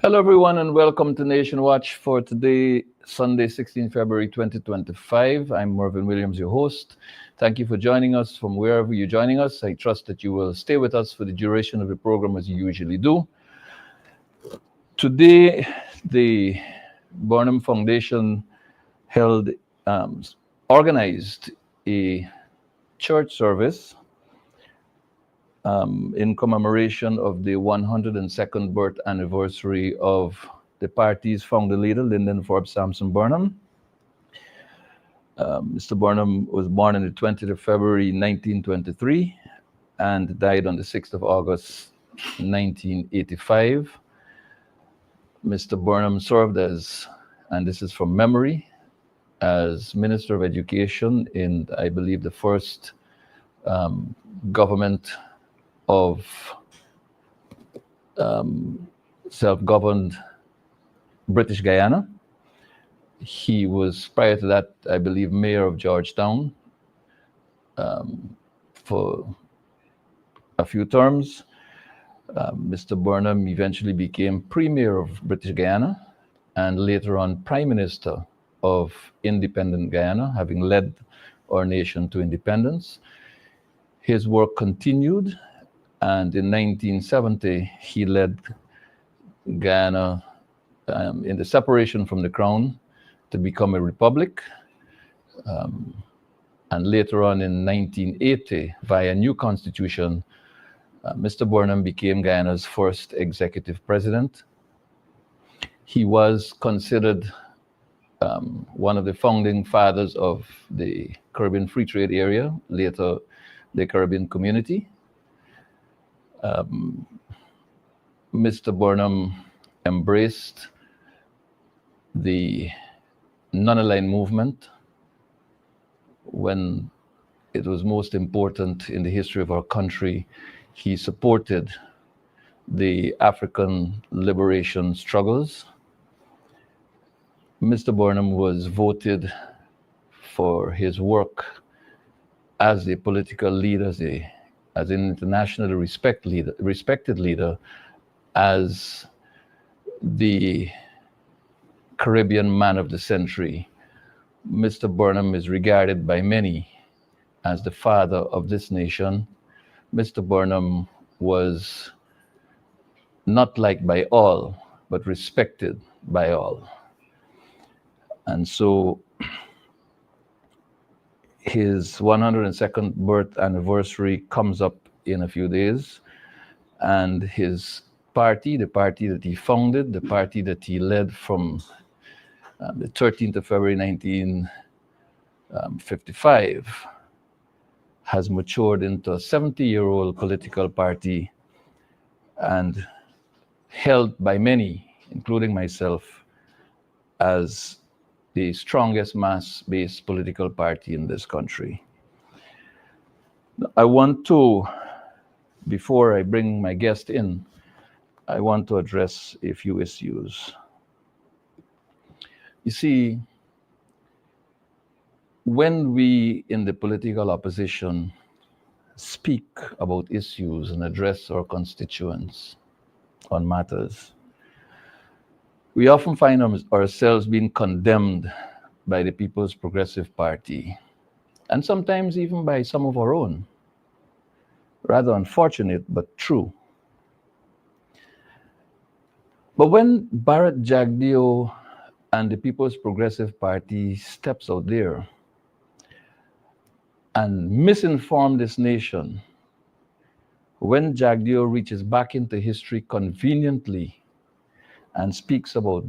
Hello, everyone, and welcome to Nation Watch for today, Sunday, 16 February 2025. I'm Mervyn Williams, your host. Thank you for joining us from wherever you're joining us. I trust that you will stay with us for the duration of the program as you usually do. Today, the Burnham Foundation organized a church service in commemoration of the 102nd birth anniversary of the party's founder leader, Lyndon Forbes Sampson Burnham. Mr. Burnham was born on the 20th of February 1923 and died on the 6th of August 1985. Mr. Burnham served as, and this is from memory, as Minister of Education in, I believe, the first government of self-governed British Guyana. He was, prior to that, I believe, mayor of Georgetown for a few terms. Mr. Burnham eventually became premier of British Guyana and later on prime minister of independent Guyana, having led our nation to independence. His work continued, and in 1970, he led Guyana in the separation from the crown to become a republic. And later on in 1980, via a new constitution, Mr. Burnham became Guyana's first executive president. He was considered one of the founding fathers of the Caribbean Free Trade Area, later the Caribbean Community. Mr. Burnham embraced the non-aligned movement when it was most important in the history of our country. He supported the African liberation struggles. Mr. Burnham was voted for his work as a political leader, as an internationally respected leader, as the Caribbean man of the century. Mr. Burnham is regarded by many as the father of this nation. Mr. Burnham was not liked by all, but respected by all. And so his 102nd birth anniversary comes up in a few days, and his party, the party that he founded, the party that he led from the 13th of February 1955, has matured into a 70-year-old political party and held by many, including myself, as the strongest mass-based political party in this country. I want to, before I bring my guest in, I want to address a few issues. You see, when we in the political opposition speak about issues and address our constituents on matters, we often find ourselves being condemned by the People's Progressive Party, and sometimes even by some of our own. Rather unfortunate, but true. But when Bharat Jagdeo and the People's Progressive Party steps out there and misinform this nation, when Jagdeo reaches back into history conveniently and speaks about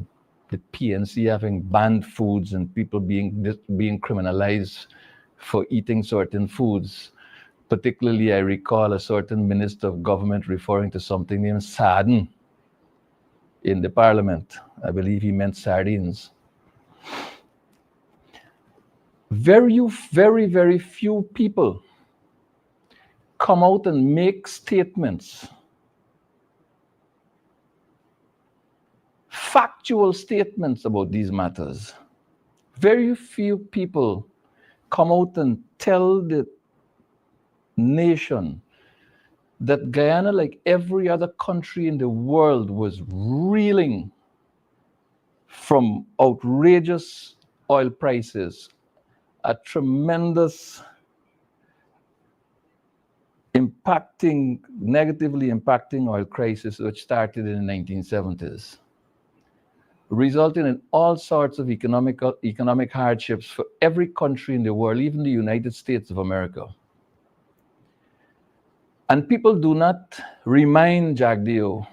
the PNC having banned foods and people being criminalized for eating certain foods. Particularly, I recall a certain minister of government referring to something named sardine in the parliament. I believe he meant sardines. Very, very few people come out and make statements, factual statements about these matters. Very few people come out and tell the nation that Guyana, like every other country in the world, was reeling from outrageous oil prices, a tremendous negatively impacting oil crisis which started in the 1970s, resulting in all sorts of economic hardships for every country in the world, even the United States of America. And people do not remind Jagdeo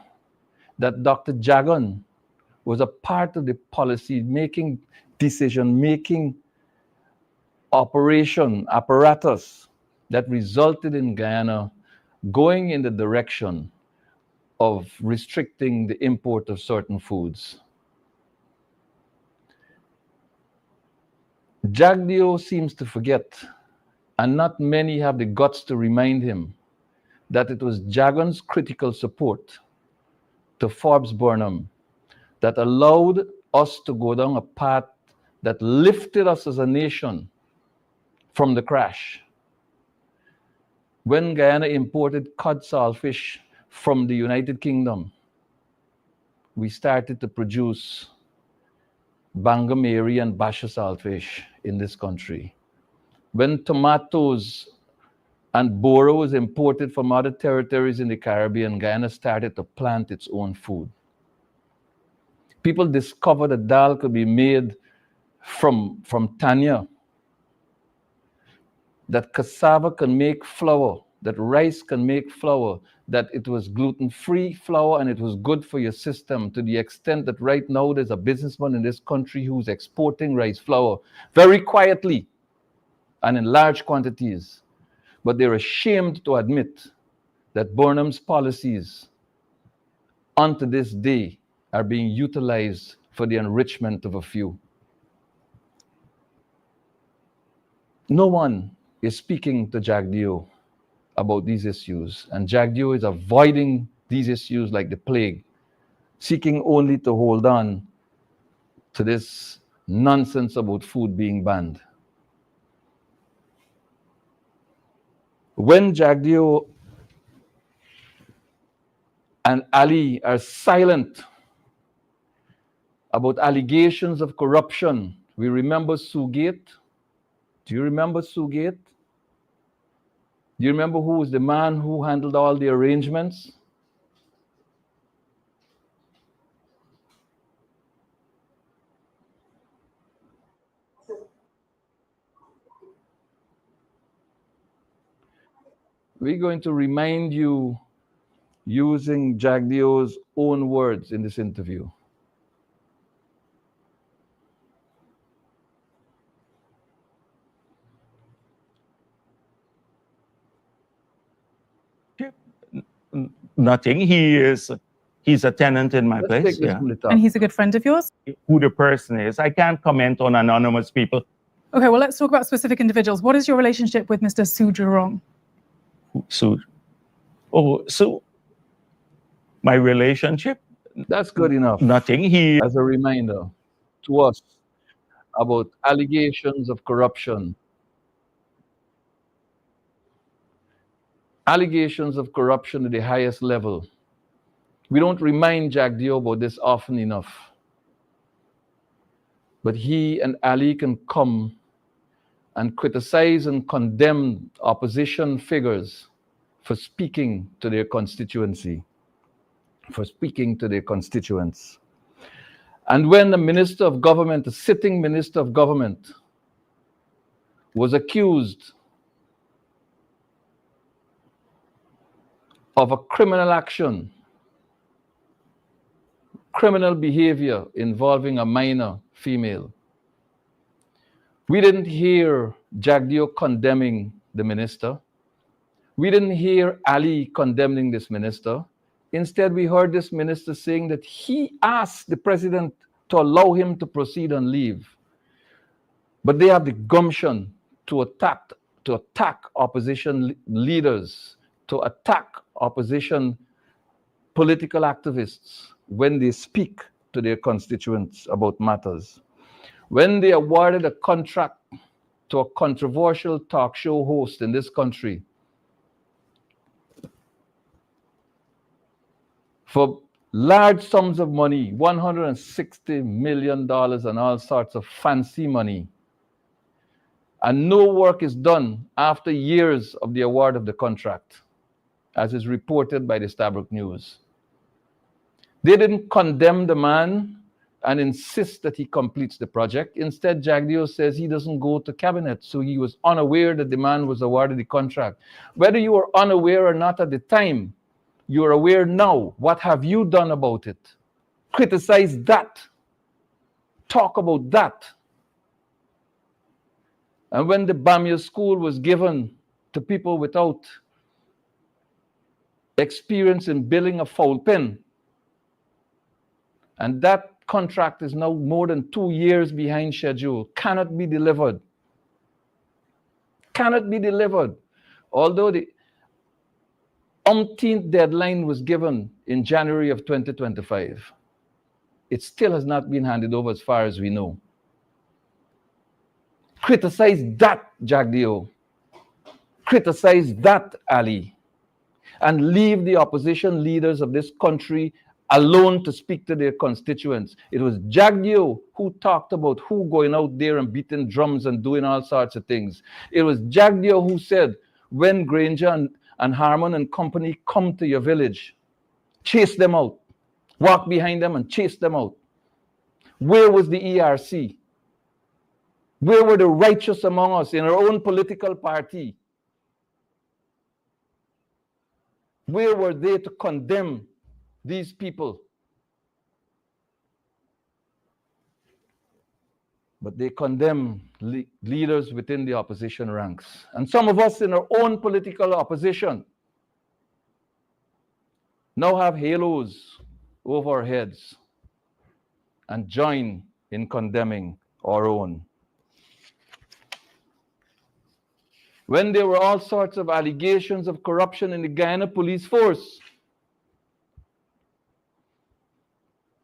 that Dr. Jagan was a part of the policy-making, decision-making operation apparatus that resulted in Guyana going in the direction of restricting the import of certain foods. Jagdeo seems to forget, and not many have the guts to remind him, that it was Jagan's critical support to Forbes Burnham that allowed us to go down a path that lifted us as a nation from the crash. When Guyana imported cod saltfish from the United Kingdom, we started to produce Bangameri and Basha saltfish in this country. When tomatoes and boro was imported from other territories in the Caribbean, Guyana started to plant its own food. People discovered that dal could be made from tanya, that cassava can make flour, that rice can make flour, that it was gluten-free flour and it was good for your system, to the extent that right now there's a businessman in this country who's exporting rice flour very quietly and in large quantities. But they're ashamed to admit that Burnham's policies unto this day are being utilized for the enrichment of a few. No one is speaking to Jagdeo about these issues, and Jagdeo is avoiding these issues like the plague, seeking only to hold on to this nonsense about food being banned. When Jagdeo and Ali are silent about allegations of corruption, we remember Sugate. Do you remember Sugate? Do you remember who was the man who handled all the arrangements? We're going to remind you using Jagdeo's own words in this interview. Nothing. He's a tenant in my place. Yeah. And he's a good friend of yours? Who the person is, I can't comment on anonymous people. Okay, well, let's talk about specific individuals. What is your relationship with Mr. Sujurong? My relationship? That's good enough. Nothing. As a reminder to us about allegations of corruption. Allegations of corruption at the highest level. We don't remind Jagdeo about this often enough. But he and Ali can come and criticize and condemn opposition figures for speaking to their constituency, for speaking to their constituents. And when the minister of government, the sitting minister of government, was accused of a criminal action, criminal behavior involving a minor female, we didn't hear Jagdeo condemning the minister. We didn't hear Ali condemning this minister. Instead, we heard this minister saying that he asked the president to allow him to proceed on leave. But they have the gumption to attack opposition leaders, to attack opposition political activists when they speak to their constituents about matters. When they awarded a contract to a controversial talk show host in this country for large sums of money, $160 million and all sorts of fancy money. And no work is done after years of the award of the contract, as is reported by the Stabroek News. They didn't condemn the man and insist that he completes the project. Instead, Jagdeo says he doesn't go to cabinet, so he was unaware that the man was awarded the contract. Whether you were unaware or not at the time, you're aware now. What have you done about it? Criticize that. Talk about that. And when the Bamia school was given to people without experience in building a foul pen, and that contract is now more than 2 years behind schedule, cannot be delivered. Cannot be delivered. Although the umpteenth deadline was given in January of 2025, it still has not been handed over as far as we know. Criticize that, Jagdeo. Criticize that, Ali. And leave the opposition leaders of this country alone to speak to their constituents. It was Jagdeo who talked about who going out there and beating drums and doing all sorts of things. It was Jagdeo who said, when Granger and Harmon and company come to your village, chase them out. Walk behind them and chase them out. Where was the ERC? Where were the righteous among us in our own political party? Where were they to condemn these people? But they condemn leaders within the opposition ranks. And some of us in our own political opposition now have halos over our heads and join in condemning our own. When there were all sorts of allegations of corruption in the Guyana police force,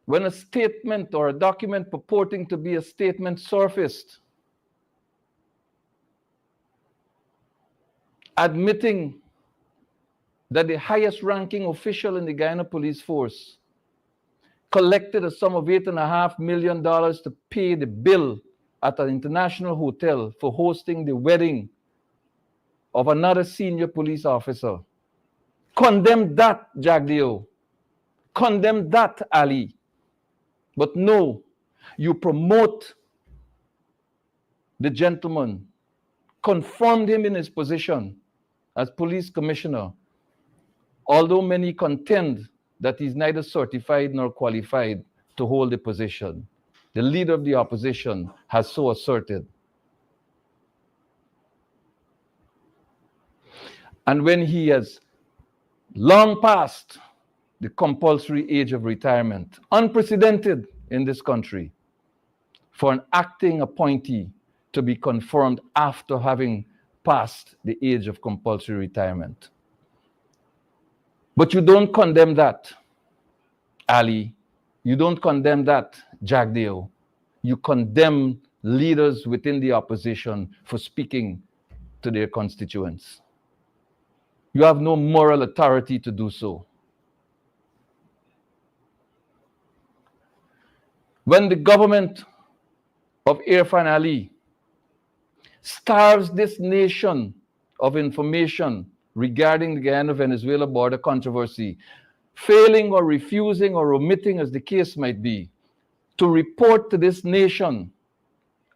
when a statement or a document purporting to be a statement surfaced, admitting that the highest ranking official in the Guyana police force collected a sum of $8.5 million to pay the bill at an international hotel for hosting the wedding of another senior police officer. Condemn that, Jagdeo. Condemn that, Ali. But no, you promote the gentleman, confirmed him in his position as police commissioner, although many contend that he's neither certified nor qualified to hold the position. The leader of the opposition has so asserted. And when he has long passed the compulsory age of retirement, unprecedented in this country, for an acting appointee to be confirmed after having passed the age of compulsory retirement. But you don't condemn that, Ali. You don't condemn that, Jagdeo. You condemn leaders within the opposition for speaking to their constituents. You have no moral authority to do so. When the government of Irfan Ali starves this nation of information regarding the Guyana-Venezuela border controversy, failing or refusing or omitting, as the case might be, to report to this nation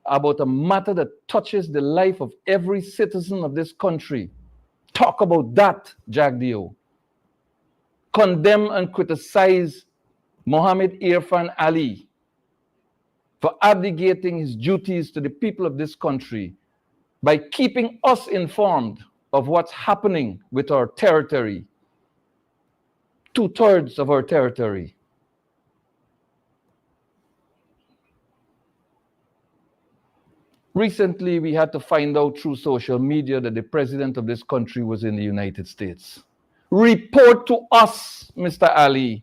about a matter that touches the life of every citizen of this country. Talk about that, Jagdeo. Condemn and criticize Mohammed Irfan Ali for abdicating his duties to the people of this country by keeping us informed of what's happening with our territory, 2/3 of our territory. Recently, we had to find out through social media that the president of this country was in the United States. Report to us, Mr. Ali.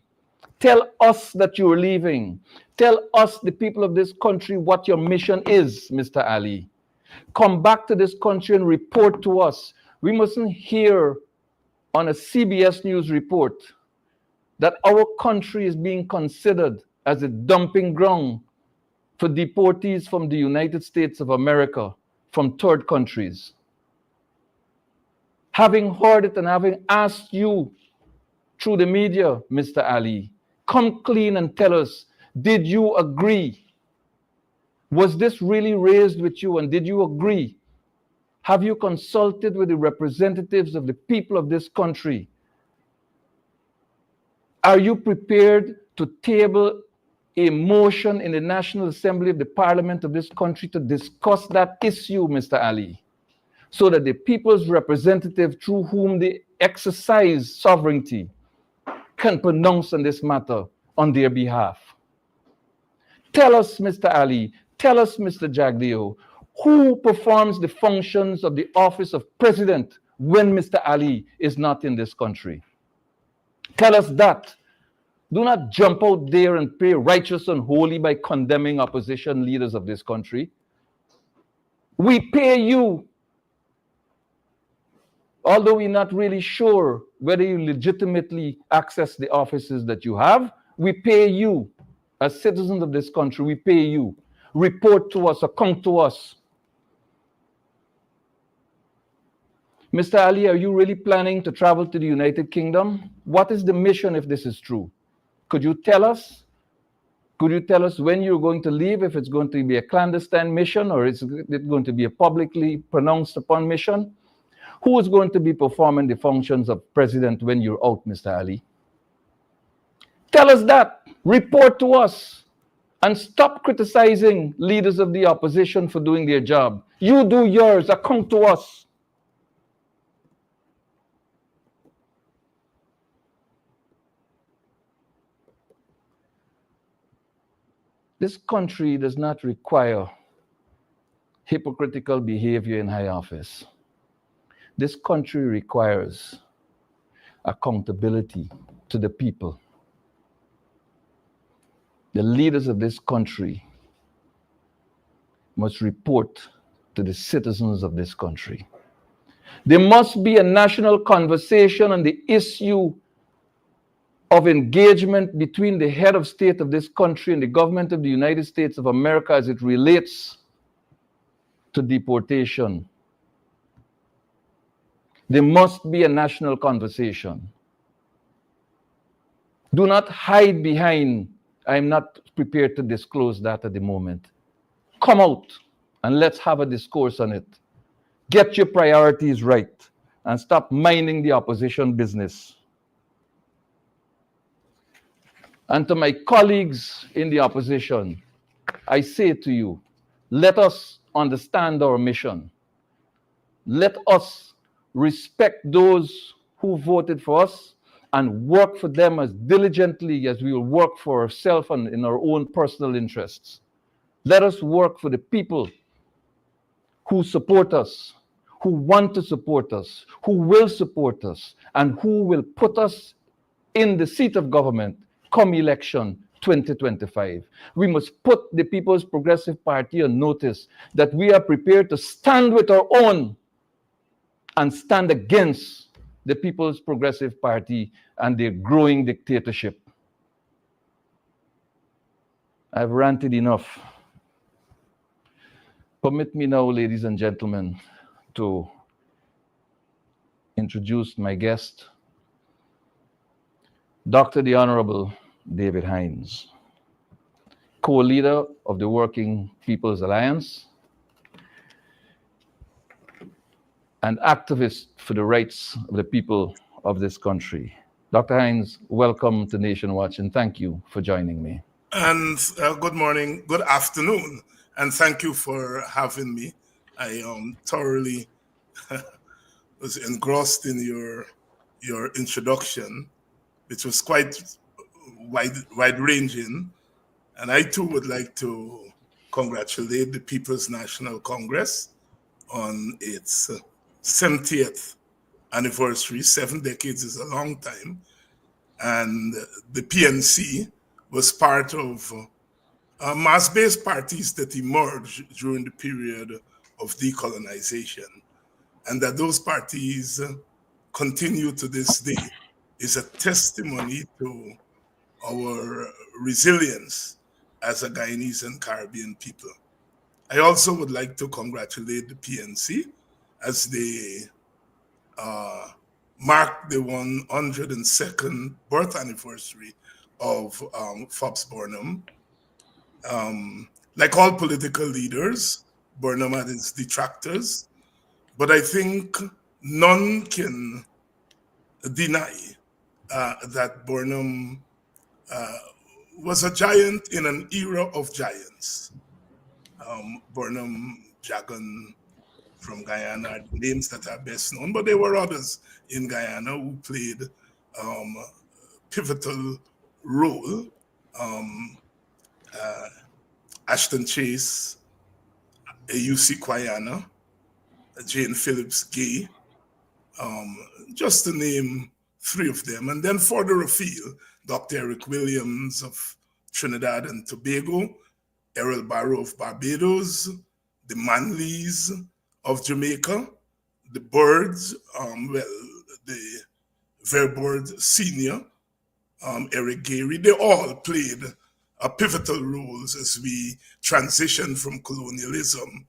Tell us that you're leaving. Tell us, the people of this country, what your mission is, Mr. Ali. Come back to this country and report to us. We mustn't hear on a CBS News report that our country is being considered as a dumping ground for deportees from the United States of America, from third countries. Having heard it and having asked you through the media, Mr. Ali, come clean and tell us, did you agree? Was this really raised with you, and did you agree? Have you consulted with the representatives of the people of this country? Are you prepared to table a motion in the National Assembly of the Parliament of this country to discuss that issue, Mr. Ali, so that the people's representative through whom they exercise sovereignty can pronounce on this matter on their behalf? Tell us, Mr. Ali, tell us, Mr. Jagdeo, who performs the functions of the office of president when Mr. Ali is not in this country? Tell us that. Do not jump out there and play righteous and holy by condemning opposition leaders of this country. We pay you, although we're not really sure whether you legitimately access the offices that you have. We pay you. As citizens of this country, we pay you. Report to us or come to us. Mr. Ali, are you really planning to travel to the United Kingdom? What is the mission if this is true? Could you tell us? Could you tell us when you're going to leave, if it's going to be a clandestine mission or is it going to be a publicly pronounced upon mission? Who is going to be performing the functions of president when you're out, Mr. Ali? Tell us that. Report to us. And stop criticizing leaders of the opposition for doing their job. You do yours, or come to us. This country does not require hypocritical behavior in high office. This country requires accountability to the people. The leaders of this country must report to the citizens of this country. There must be a national conversation on the issue of engagement between the head of state of this country and the government of the United States of America as it relates to deportation. There must be a national conversation. Do not hide behind, I'm not prepared to disclose that at the moment. Come out and let's have a discourse on it. Get your priorities right and stop minding the opposition business. And to my colleagues in the opposition, I say to you, let us understand our mission. Let us respect those who voted for us and work for them as diligently as we will work for ourselves and in our own personal interests. Let us work for the people who support us, who want to support us, who will support us, and who will put us in the seat of government come election 2025. We must put the People's Progressive Party on notice that we are prepared to stand with our own and stand against the People's Progressive Party and their growing dictatorship. I've ranted enough. Permit me now, ladies and gentlemen, to introduce my guest, Dr. the Honorable David Hinds, co-leader of the Working People's Alliance and activist for the rights of the people of this country. Dr. Hinds, welcome to Nation Watch, and thank you for joining me. And good morning, good afternoon, and thank you for having me. I thoroughly was engrossed in your introduction, which was quite wide-ranging. And I too would like to congratulate the People's National Congress on its 70th anniversary. 7 decades is a long time. And the PNC was part of mass-based parties that emerged during the period of decolonization. And that those parties continue to this day is a testimony to our resilience as a Guyanese and Caribbean people. I also would like to congratulate the PNC as they mark the 102nd birth anniversary of Fobbs Burnham. Like all political leaders, Burnham had his detractors, but I think none can deny that Burnham was a giant in an era of giants. Burnham, Jagan from Guyana are the names that are best known, but there were others in Guyana who played pivotal role. Ashton Chase, UC Guyana, Jane Phillips Gay, just to name three of them. And then further afield, Dr. Eric Williams of Trinidad and Tobago, Errol Barrow of Barbados, the Manleys of Jamaica, the Birds, the Verbird Senior, Eric Gary, they all played pivotal roles as we transitioned from colonialism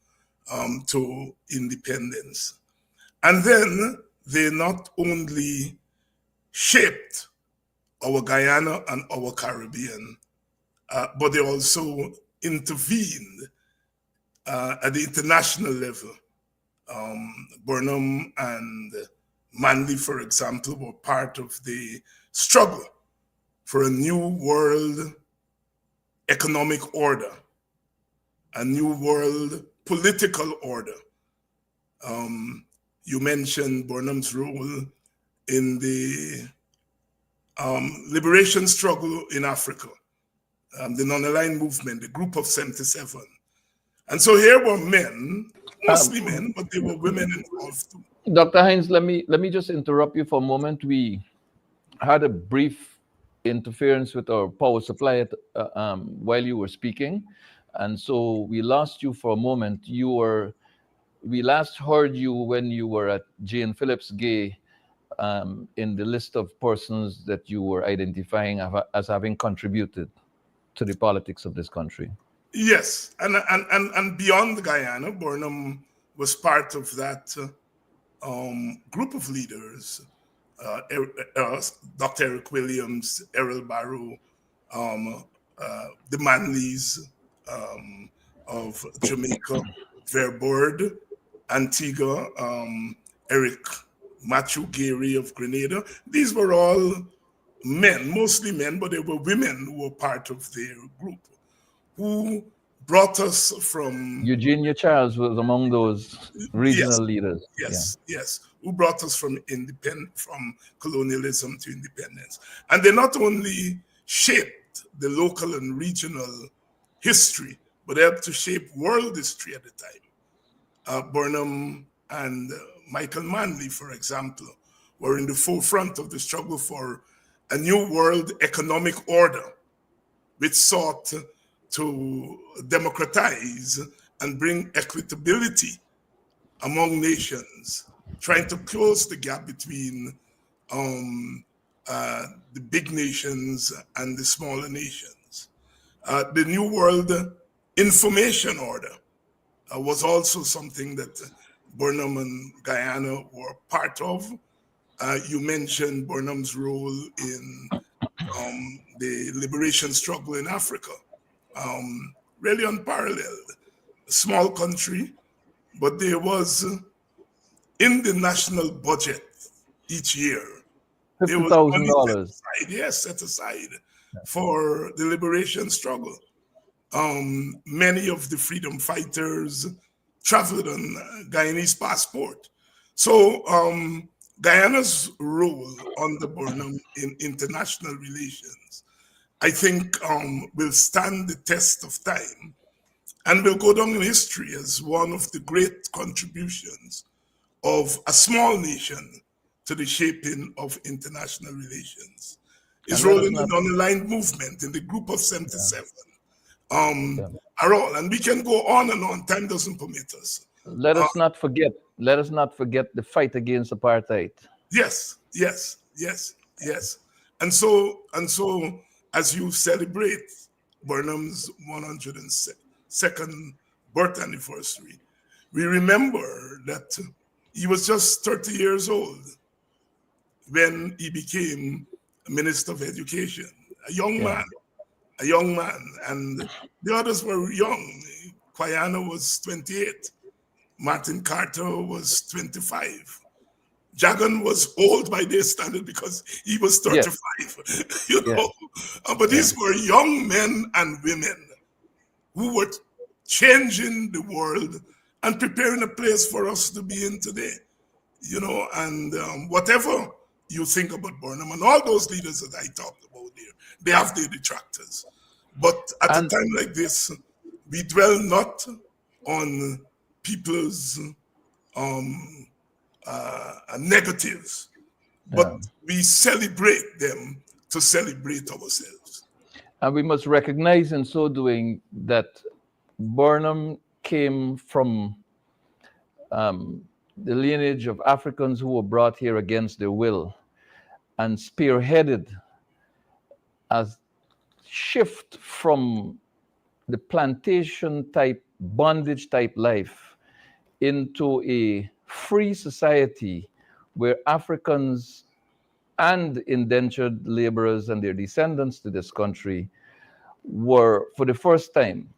to independence. And then they not only shaped our Guyana and our Caribbean, but they also intervened at the international level. Burnham and Manley, for example, were part of the struggle for a new world economic order, a new world political order. You mentioned Burnham's role in the liberation struggle in Africa, the non-aligned movement, the Group of 77. And so here were men, mostly men, but there were women involved too. Dr. Hinds, let me just interrupt you for a moment. We had a brief interference with our power supply while you were speaking, and so we lost you for a moment. We last heard you when you were at Jane Phillips Gay in the list of persons that you were identifying as having contributed to the politics of this country. Yes, and beyond Guyana, Burnham was part of that group of leaders. Dr. Eric Williams, Errol Barrow, the Manleys of Jamaica, Verbird, Antigua, Eric Matthew Gary of Grenada. These were all men, mostly men, but there were women who were part of their group, who brought us from... Eugenia Charles was among those regional leaders. Yes, yes, who brought us from colonialism to independence. And they not only shaped the local and regional history, but helped to shape world history at the time. Burnham and Michael Manley, for example, were in the forefront of the struggle for a new world economic order, which sought to democratize and bring equitability among nations, trying to close the gap between the big nations and the smaller nations. The New World Information Order was also something that Burnham and Guyana were part of. You mentioned Burnham's role in the liberation struggle in Africa. Really unparalleled. A small country, but there was in the national budget each year, there was $50,000 set aside for the liberation struggle. Many of the freedom fighters traveled on Guyanese passport. So Guyana's role under Burnham in international relations, I think, will stand the test of time and will go down in history as one of the great contributions of a small nation to the shaping of international relations. His role in the non-aligned movement, in the Group of 77, are all, and we can go on and on. Time doesn't permit us. Let us not forget the fight against apartheid. Yes, yes, yes, Yes. And so as you celebrate Burnham's 102nd birth anniversary, we remember that he was just 30 years old when he became Minister of Education, a young man, and the others were young. Guyana was 28, Martin Carter was 25. Jagan was old by their standard because he was 35, you know. But these were young men and women who were changing the world and preparing a place for us to be in today, you know. And whatever you think about Burnham and all those leaders that I talked about there, they have their detractors. But at a time like this, we dwell not on people's negatives, but we celebrate them to celebrate ourselves. And we must recognize in so doing that Burnham came from the lineage of Africans who were brought here against their will and spearheaded a shift from the plantation type, bondage type life into a free society where Africans and indentured laborers and their descendants to this country were, for the first time,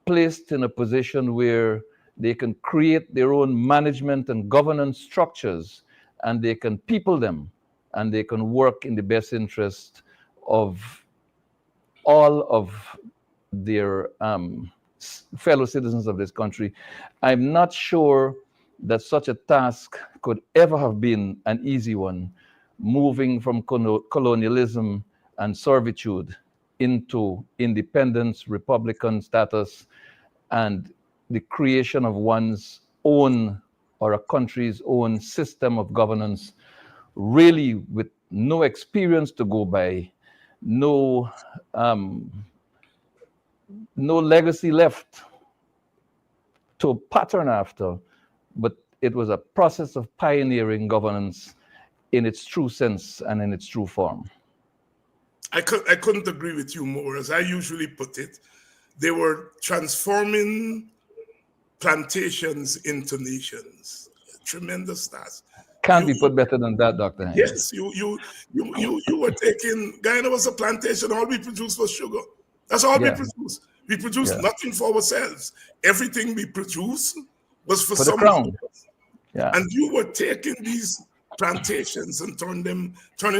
placed in a position where they can create their own management and governance structures, and they can people them, and they can work in the best interest of all of their fellow citizens of this country. I'm not sure that such a task could ever have been an easy one, moving from colonialism and servitude into independence, republican status, and the creation of one's own or a country's own system of governance, really with no experience to go by, no legacy left to pattern after, but it was a process of pioneering governance in its true sense and in its true form. I couldn't agree with you more. As I usually put it, they were transforming plantations into nations. Tremendous task. Can't be put better than that, Dr. Hinds. Yes, you were taking, Guyana was a plantation, all we produced was sugar. That's all we produced. We produced nothing for ourselves. Everything we produced was for the crown. And you were taking these plantations and turning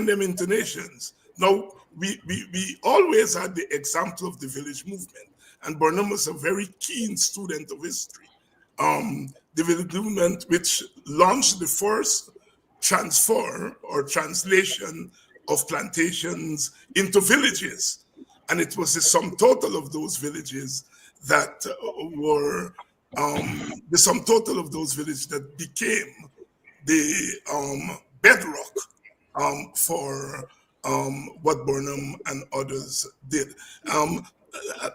them into nations. Now, we always had the example of the village movement, and Burnham was a very keen student of history. The village movement, which launched the first transfer or translation of plantations into villages. And it was the sum total of those villages that were the sum total of those villages that became the bedrock for what Burnham and others did.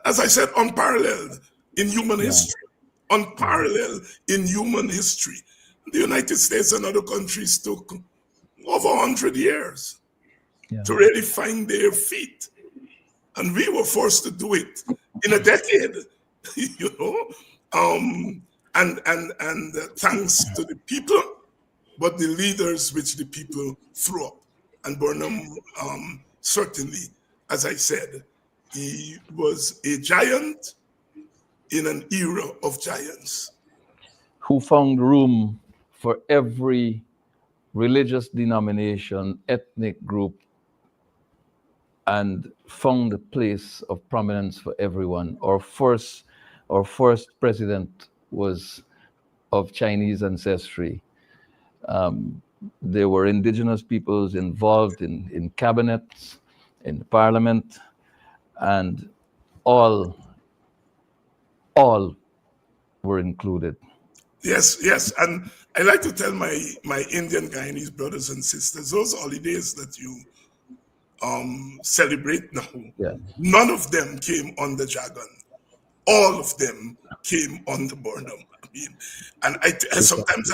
As I said, unparalleled in human history. Unparalleled in human history. The United States and other countries took over 100 years to really find their feet. And we were forced to do it in a decade, you know, and thanks to the people, but the leaders which the people threw up. And Burnham, certainly, as I said, he was a giant in an era of giants. Who found room for every religious denomination, ethnic group, and found a place of prominence for everyone. Our first president was of Chinese ancestry. There were indigenous peoples involved in cabinets, in parliament, and all were included. Yes, and I like to tell my Indian Guyanese brothers and sisters, those holidays that you celebrate now, none of them came on the Jagan. All of them came on the Burnham. I mean, and sometimes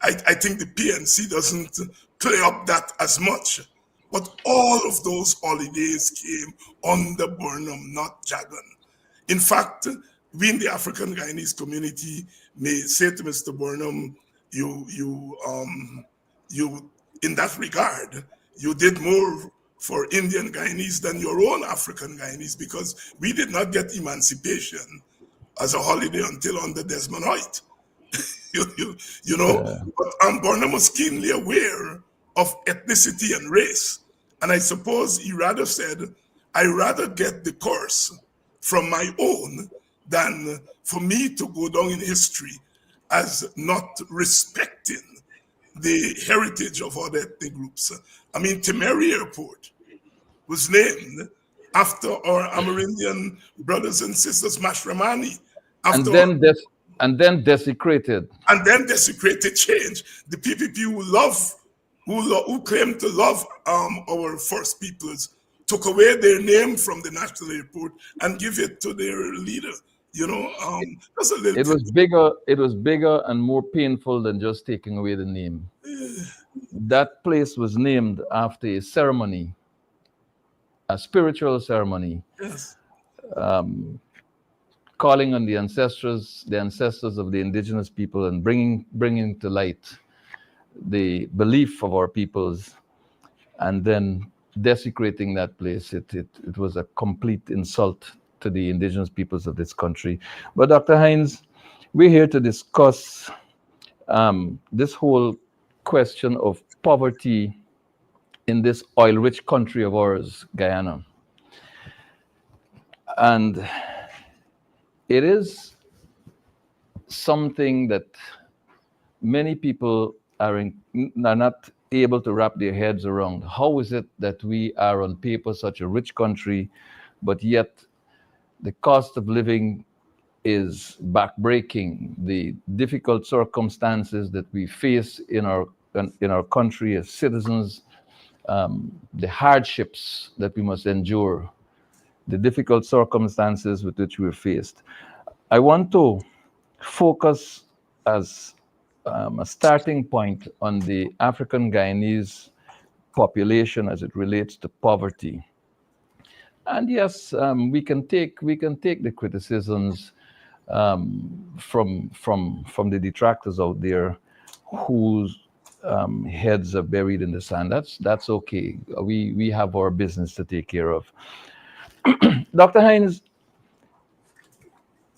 I think the PNC doesn't play up that as much, But all of those holidays came under Burnham, not Jagan. In fact, we in the African Guyanese community may say to Mr. Burnham, you in that regard, you did more for Indian Guyanese than your own African Guyanese, because we did not get emancipation as a holiday until under Desmond Hoyt. you know, but Burnham was keenly aware of ethnicity and race. And I suppose he rather said, I rather get the curse from my own than for me to go down in history as not respecting the heritage of other ethnic groups. I mean, Temeri Airport was named after our Amerindian brothers and sisters, Mashramani. And then desecrated. And then desecrated change. The PPP who claim to love our first peoples took away their name from the national airport and give it to their leader. You know, that's a little. It was bigger and more painful than just taking away the name. That place was named after a ceremony, a spiritual ceremony. Yes. Calling on the ancestors of the indigenous people, and bringing to light the belief of our peoples, and then desecrating that place. It was a complete insult to the indigenous peoples of this country. But Dr. Hinds, we're here to discuss this whole question of poverty in this oil-rich country of ours, Guyana. And it is something that many people are not able to wrap their heads around. How is it that we are on paper such a rich country, but yet the cost of living is backbreaking? The difficult circumstances that we face in our country as citizens, the hardships that we must endure, the difficult circumstances with which we're faced. I want to focus as a starting point on the African Guyanese population as it relates to poverty. And yes, we can take the criticisms from the detractors out there whose heads are buried in the sand. That's okay. We have our business to take care of. Dr. Hinds,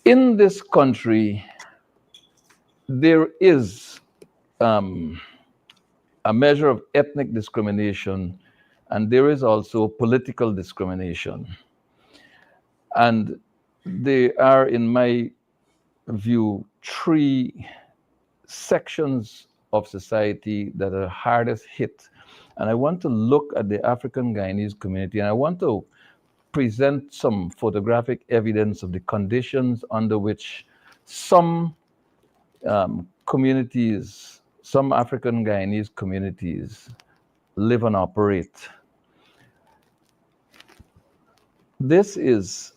in this country, there is a measure of ethnic discrimination, and there is also political discrimination. And there are, in my view, three sections of society that are hardest hit. And I want to look at the African Guyanese community, and I want to present some photographic evidence of the conditions under which some communities, some African Guyanese communities live and operate. This is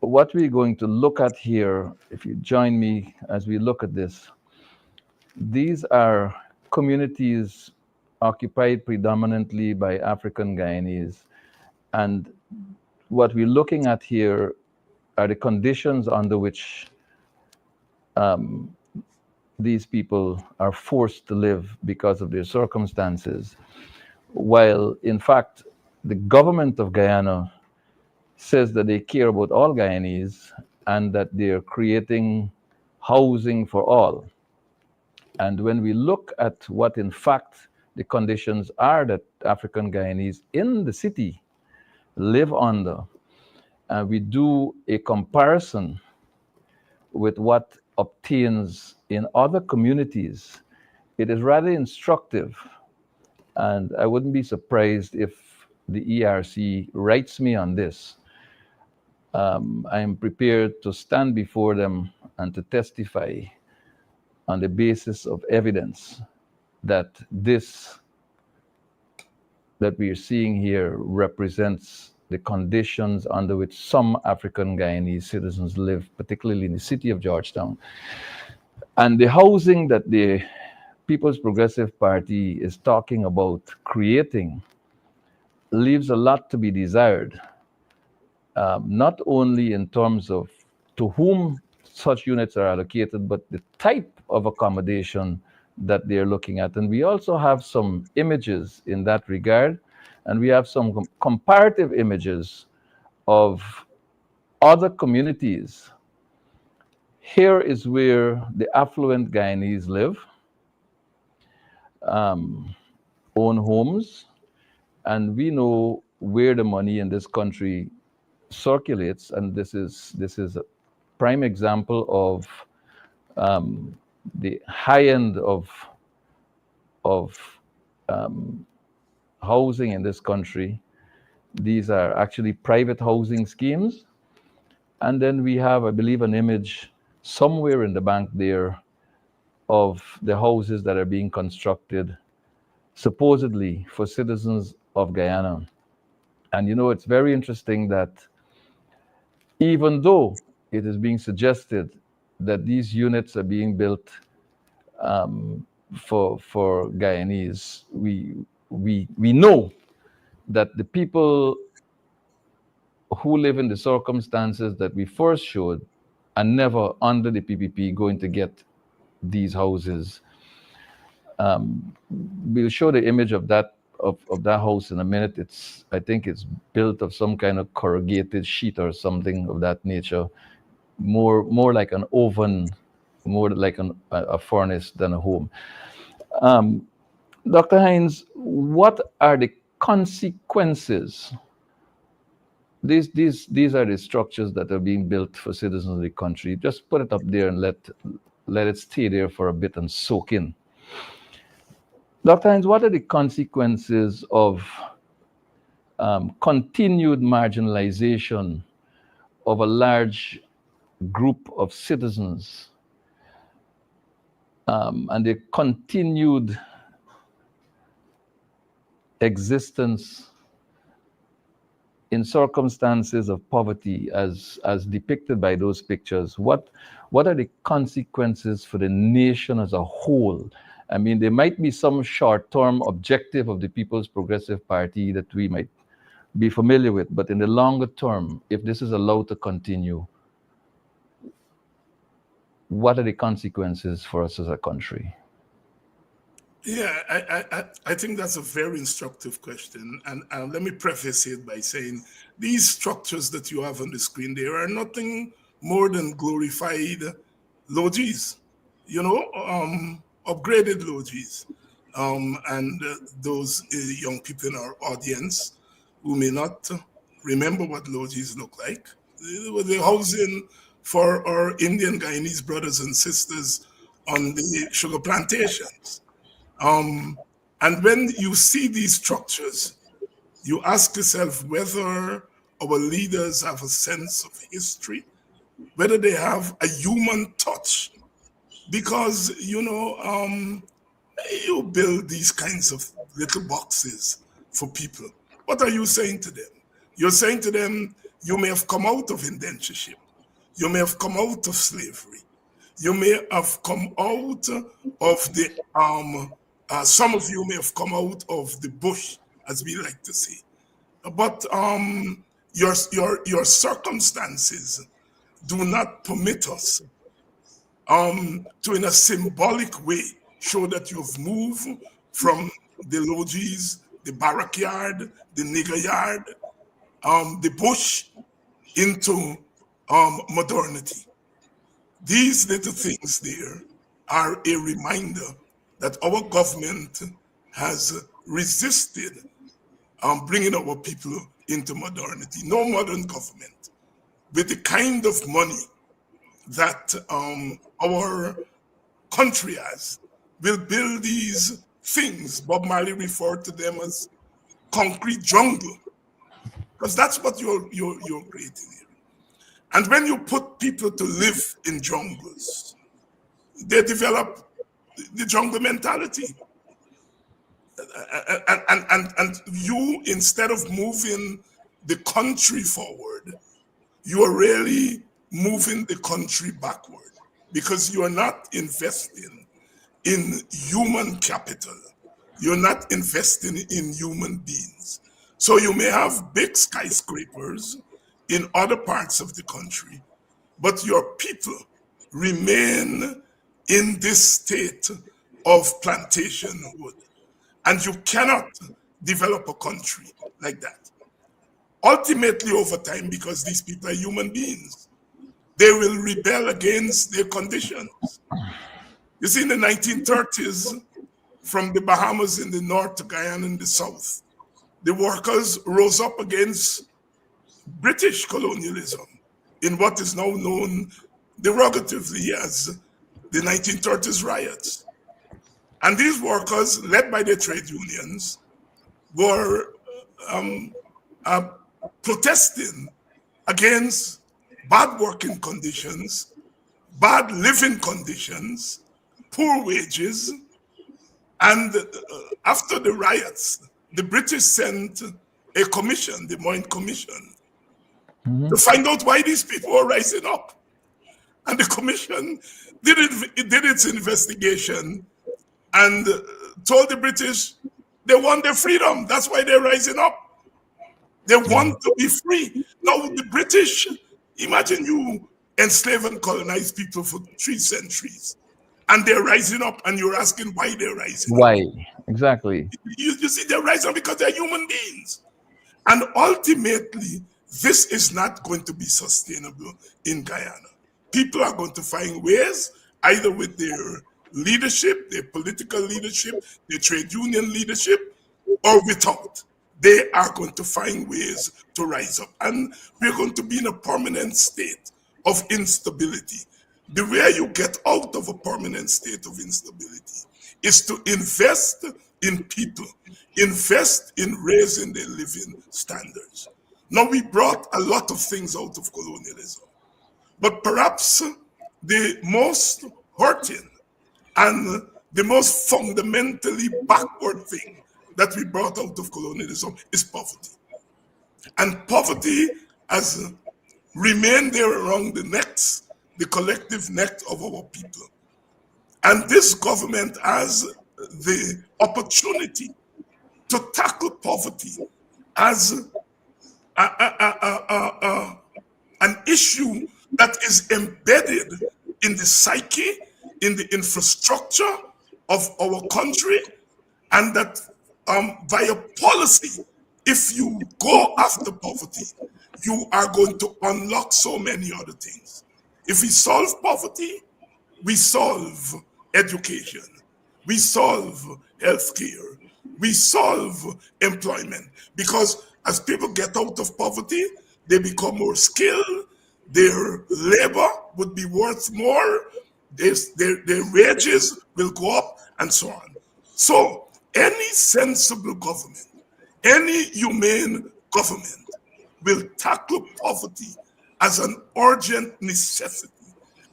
what we're going to look at here. If you join me as we look at this, these are communities occupied predominantly by African Guyanese. And what we're looking at here are the conditions under which these people are forced to live because of their circumstances. While, in fact, the government of Guyana says that they care about all Guyanese and that they're creating housing for all. And when we look at what, in fact, the conditions are that African Guyanese in the city live under, we do a comparison with what obtains in other communities, it is rather instructive. And I wouldn't be surprised if the ERC writes me on this. I am prepared to stand before them and to testify on the basis of evidence that this that we are seeing here represents the conditions under which some African Guyanese citizens live, particularly in the city of Georgetown. And the housing that the People's Progressive Party is talking about creating leaves a lot to be desired, not only in terms of to whom such units are allocated, but the type of accommodation that they're looking at. And we also have some images in that regard, and we have some comparative images of other communities. Here is where the affluent Guyanese live, own homes, and we know where the money in this country circulates, and this is a prime example of the high end of housing in this country. These are actually private housing schemes. And then we have, I believe, an image somewhere in the bank there of the houses that are being constructed supposedly for citizens of Guyana. And you know, it's very interesting that even though it is being suggested that these units are being built for Guyanese, we know that the people who live in the circumstances that we first showed are never under the PPP going to get these houses. We'll show the image of that house in a minute. I think it's built of some kind of corrugated sheet or something of that nature, more like an oven, more like a furnace than a home. Dr. Hinds, what are the consequences? These are the structures that are being built for citizens of the country. Just put it up there and let it stay there for a bit and soak in. Dr. Hinds, what are the consequences of continued marginalization of a large group of citizens and the continued existence in circumstances of poverty as depicted by those pictures? What are the consequences for the nation as a whole? I mean, there might be some short-term objective of the People's Progressive Party that we might be familiar with, but in the longer term, if this is allowed to continue, what are the consequences for us as a country? Yeah, I think that's a very instructive question. And let me preface it by saying these structures that you have on the screen, there are nothing more than glorified lodges, you know, upgraded lodges. And those young people in our audience who may not remember what lodges look like, the housing for our Indian Guyanese brothers and sisters on the sugar plantations. And when you see these structures, you ask yourself whether our leaders have a sense of history, whether they have a human touch. Because, you know, you build these kinds of little boxes for people. What are you saying to them? You're saying to them, you may have come out of indentureship. You may have come out of slavery. You may have come out of the, some of you may have come out of the bush, as we like to say. But your circumstances do not permit us to, in a symbolic way, show that you've moved from the lodges, the barrack yard, the nigger yard, the bush into modernity. These little things there are a reminder that our government has resisted bringing our people into modernity. No modern government with the kind of money that our country has will build these things. Bob Marley referred to them as concrete jungle, because that's what you're creating here. And when you put people to live in jungles, they develop the jungle mentality. And you, instead of moving the country forward, you are really moving the country backward, because you are not investing in human capital. You're not investing in human beings. So you may have big skyscrapers in other parts of the country, but your people remain in this state of plantationhood. And you cannot develop a country like that. Ultimately, over time, because these people are human beings, they will rebel against their conditions. You see, in the 1930s, from the Bahamas in the north to Guyana in the south, the workers rose up against British colonialism in what is now known derogatively as the 1930s riots. And these workers, led by their trade unions, were protesting against bad working conditions, bad living conditions, poor wages. And after the riots, the British sent a commission, the Moyne Commission, to find out why these people were rising up. And the commission did its investigation and told the British they want their freedom. That's why they're rising up. They want to be free. Now, the British, imagine you enslave and colonize people for 3 centuries, and they're rising up, and you're asking why they're rising up. Why? Exactly. You see, they're rising up because they're human beings. And ultimately, this is not going to be sustainable in Guyana. People are going to find ways, either with their leadership, their political leadership, their trade union leadership, or without. They are going to find ways to rise up. And we're going to be in a permanent state of instability. The way you get out of a permanent state of instability is to invest in people, invest in raising their living standards. Now, we brought a lot of things out of colonialism, but perhaps the most hurting and the most fundamentally backward thing that we brought out of colonialism is poverty. And poverty has remained there around the collective neck of our people. And this government has the opportunity to tackle poverty as an issue that is embedded in the psyche, in the infrastructure of our country, and that via policy, if you go after poverty, you are going to unlock so many other things. If we solve poverty, we solve education, we solve healthcare, we solve employment. Because as people get out of poverty, they become more skilled, their labor would be worth more, their wages will go up, and so on. So any sensible government, any humane government will tackle poverty as an urgent necessity,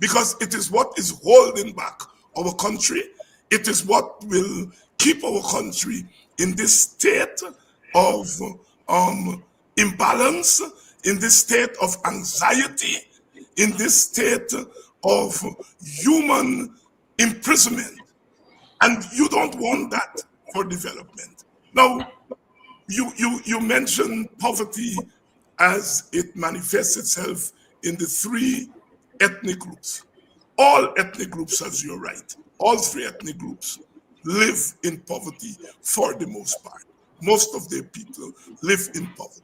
because it is what is holding back our country. It is what will keep our country in this state of imbalance, in this state of anxiety, in this state of human imprisonment. And you don't want that for development. Now, you mentioned poverty as it manifests itself in the 3 ethnic groups. All ethnic groups, as you're right, all 3 ethnic groups live in poverty for the most part. Most of their people live in poverty.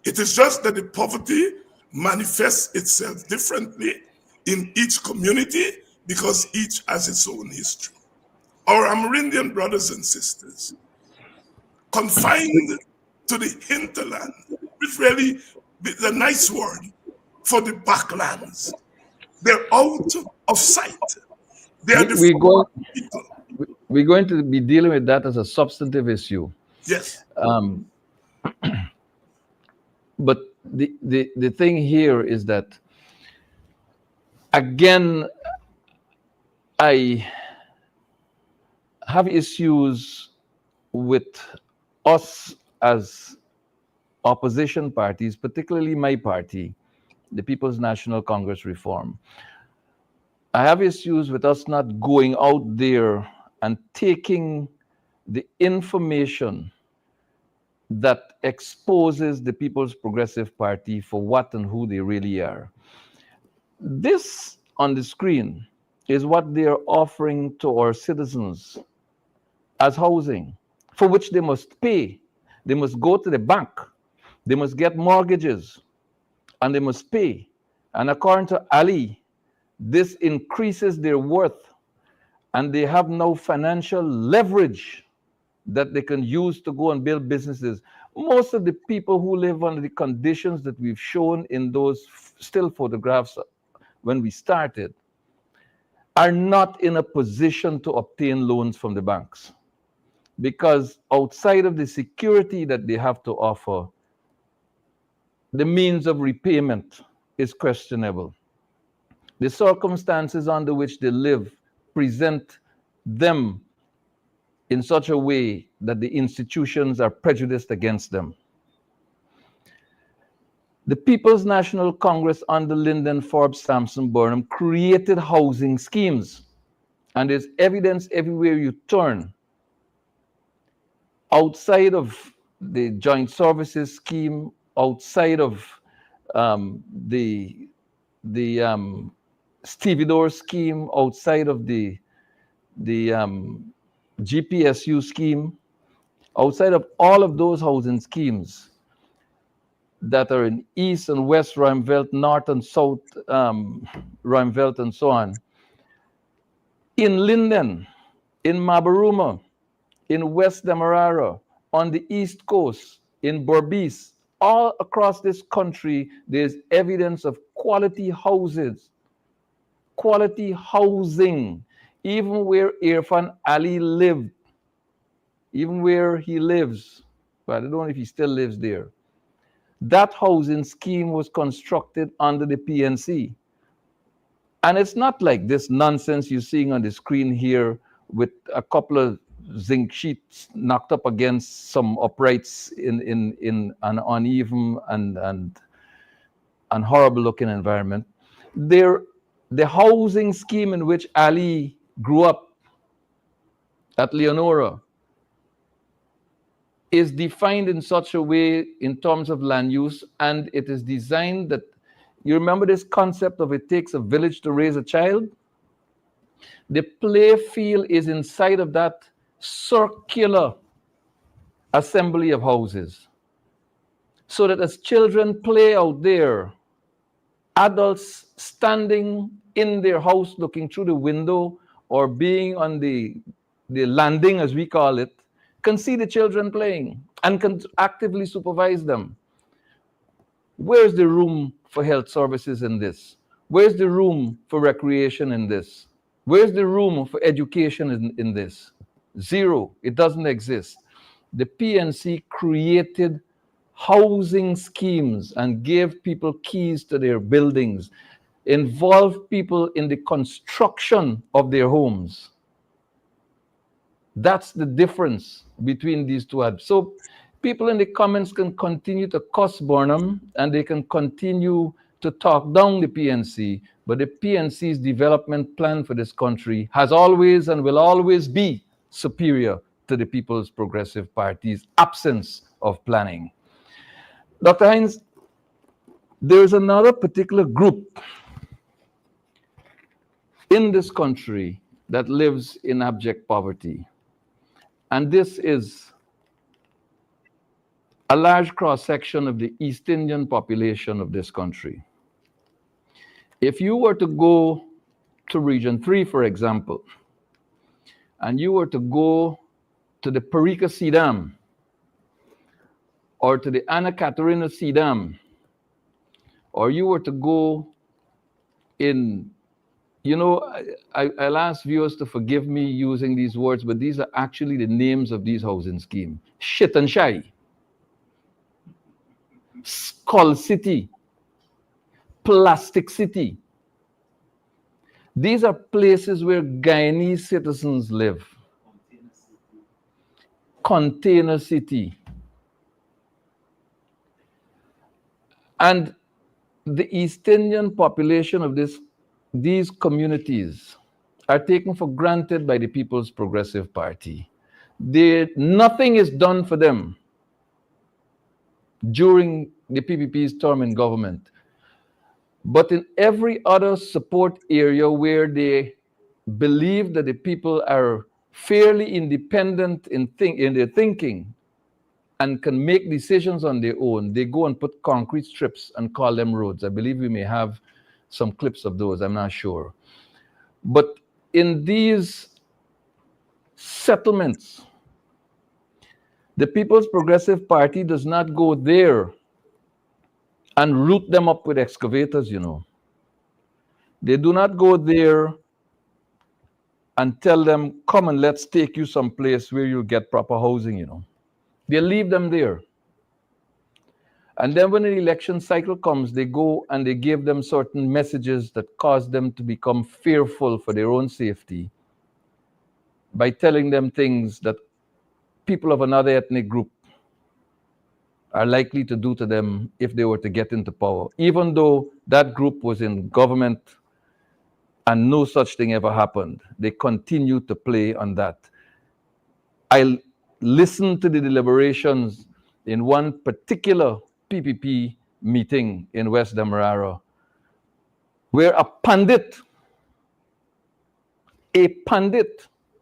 It is just that the poverty manifests itself differently in each community because each has its own history. Our Amerindian brothers and sisters, confined to the hinterland, which really is a nice word for the backlands. They're out of sight. They are people. We're going to be dealing with that as a substantive issue. Yes. But the thing here is that, again, I have issues with us as opposition parties, particularly my party, the People's National Congress Reform. I have issues with us not going out there and taking the information that exposes the People's Progressive Party for what and who they really are. This on the screen is what they are offering to our citizens as housing, for which they must pay. They must go to the bank, they must get mortgages, and they must pay. And according to Ali, this increases their worth, and they have no financial leverage that they can use to go and build businesses. Most of the people who live under the conditions that we've shown in those still photographs when we started are not in a position to obtain loans from the banks, because outside of the security that they have to offer, the means of repayment is questionable. The circumstances under which they live present them in such a way that the institutions are prejudiced against them. The People's National Congress under Lyndon Forbes Sampson Burnham created housing schemes, and there's evidence everywhere you turn. Outside of the joint services scheme, outside of the stevedore scheme, outside of the GPSU scheme, outside of all of those housing schemes that are in East and West Ruimveldt, North and South Ruimveldt, and so on, in Linden, in Mabaruma, in West Demerara, on the East Coast, in Berbice, all across this country, there's evidence of quality houses, quality housing, even where Irfan Ali lived, even where he lives, but I don't know if he still lives there. That housing scheme was constructed under the PNC. And it's not like this nonsense you're seeing on the screen here with a couple of zinc sheets knocked up against some uprights in an uneven and horrible looking environment. The housing scheme in which Ali grew up at Leonora is defined in such a way in terms of land use, and it is designed that, you remember this concept of it takes a village to raise a child? The play field is inside of that circular assembly of houses, so that as children play out there, adults standing in their house looking through the window or being on the landing, as we call it, can see the children playing and can actively supervise them. Where's the room for health services in this? Where's the room for recreation in this? Where's the room for education in this? Zero. It doesn't exist. The PNC created housing schemes and gave people keys to their buildings, involved people in the construction of their homes. That's the difference between these two ads. So people in the comments can continue to cuss Burnham, and they can continue to talk down the PNC, but the PNC's development plan for this country has always and will always be superior to the People's Progressive Party's absence of planning. Dr. Hinds, there's another particular group in this country that lives in abject poverty. And this is a large cross-section of the East Indian population of this country. If you were to go to Region 3, for example, and you were to go to the Parika Sea Dam, or to the Anna Katerina Sea Dam, or you were to go in, you know, I'll ask viewers to forgive me using these words, but these are actually the names of these housing schemes. Shit and Shai, Skull City, Plastic City. These are places where Guyanese citizens live. Container City. And the East Indian population of this these communities are taken for granted by the People's Progressive Party. Nothing is done for them during the PPP's term in government. But in every other support area where they believe that the people are fairly independent in their thinking and can make decisions on their own, they go and put concrete strips and call them roads. I believe we may have some clips of those, I'm not sure. But in these settlements, the People's Progressive Party does not go there and root them up with excavators, you know. They do not go there and tell them, come and let's take you someplace where you get proper housing, you know. They leave them there. And then when the election cycle comes, they go and they give them certain messages that cause them to become fearful for their own safety by telling them things that people of another ethnic group are likely to do to them if they were to get into power, even though that group was in government and no such thing ever happened. They continue to play on that. I listened to the deliberations in one particular PPP meeting in West Demerara, where a pundit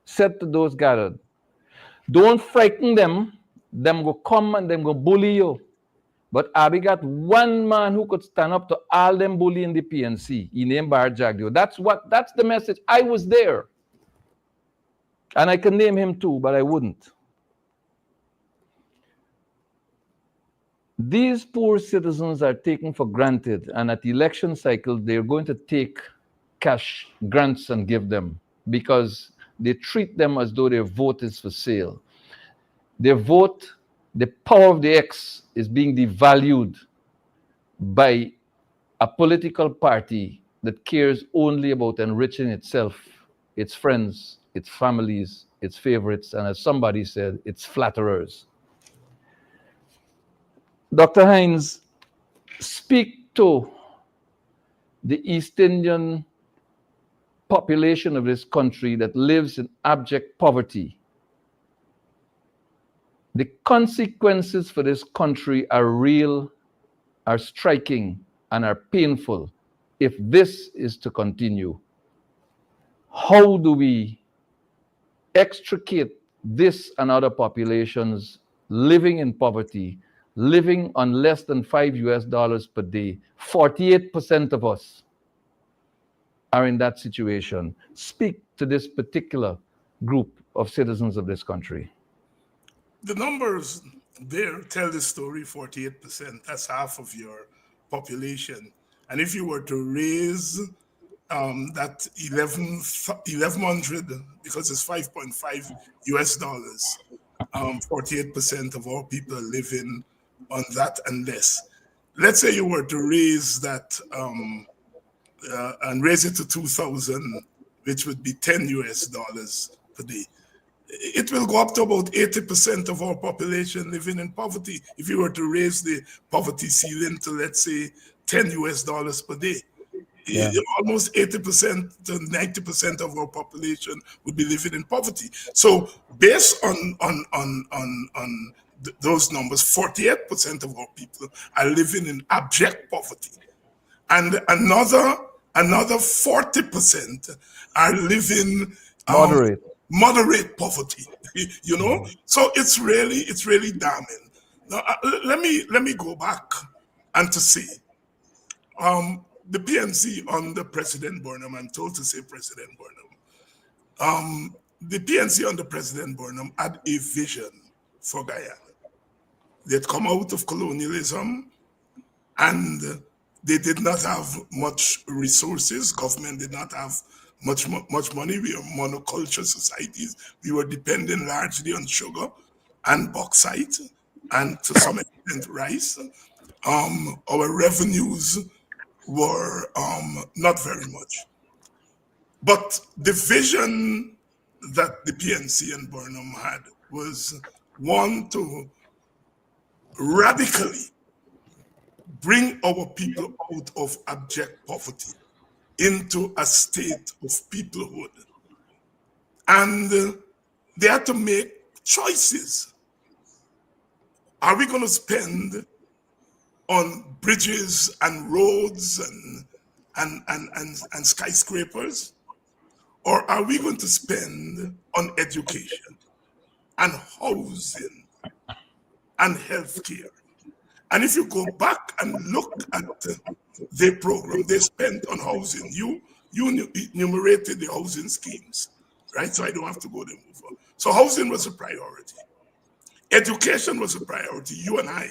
said to those gathered, don't frighten them go come and them go bully you. But Abby got one man who could stand up to all them bully in the PNC. He named Bar Jagdio. That's the message. I was there. And I can name him too, but I wouldn't. These poor citizens are taken for granted, and at the election cycle, they're going to take cash grants and give them because they treat them as though their vote is for sale. Their vote, the power of the X, is being devalued by a political party that cares only about enriching itself, its friends, its families, its favorites, and as somebody said, its flatterers. Dr. Hinds, speak to the East Indian population of this country that lives in abject poverty. The consequences for this country are real, are striking, and are painful if this is to continue. How do we extricate this and other populations living in poverty, living on less than $5 per day? 48% of us are in that situation. Speak to this particular group of citizens of this country. The numbers there tell the story. 48%, that's half of your population. And if you were to raise that 1100, because it's 5.5 US dollars, 48% of all people are living on that and less. Let's say you were to raise that and raise it to 2,000, which would be 10 US dollars per day. It will go up to about 80% of our population living in poverty if you were to raise the poverty ceiling to, let's say, 10 US dollars per day. Yeah. Almost 80% to 90% of our population would be living in poverty. So based on those numbers, 48% of our people are living in abject poverty. And another 40% are living moderate poverty, you know. So it's really damning. Now let me go back and to say, the PNC under President Burnham, I'm told to say President Burnham. The PNC under President Burnham had a vision for Guyana. They'd come out of colonialism, and they did not have much resources. Government did not have much money. We are monoculture societies. We were dependent largely on sugar and bauxite, and to some extent rice. Our revenues were not very much. But the vision that the PNC and Burnham had was one to radically bring our people out of abject poverty into a state of peoplehood. And they had to make choices. Are we going to spend on bridges and roads and skyscrapers? Or are we going to spend on education and housing and healthcare? And if you go back and look at their program, they spent on housing. You enumerated the housing schemes, right? So I don't have to go there over. So housing was a priority. Education was a priority. You and I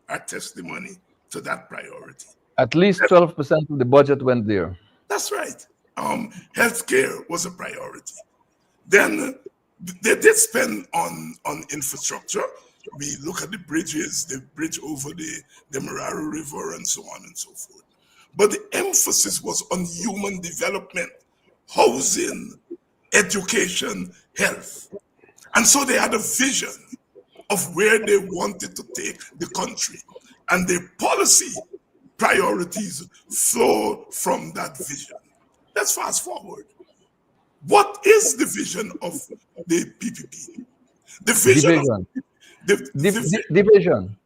are testimony to that priority. At least 12% of the budget went there. That's right. Healthcare was a priority. Then they did spend on infrastructure. We look at the bridges, the bridge over the Mararo River and so on and so forth. But the emphasis was on human development, housing, education, health. And so they had a vision of where they wanted to take the country. And their policy priorities flow from that vision. Let's fast forward. What is the vision of the PPP? The vision Division. Division.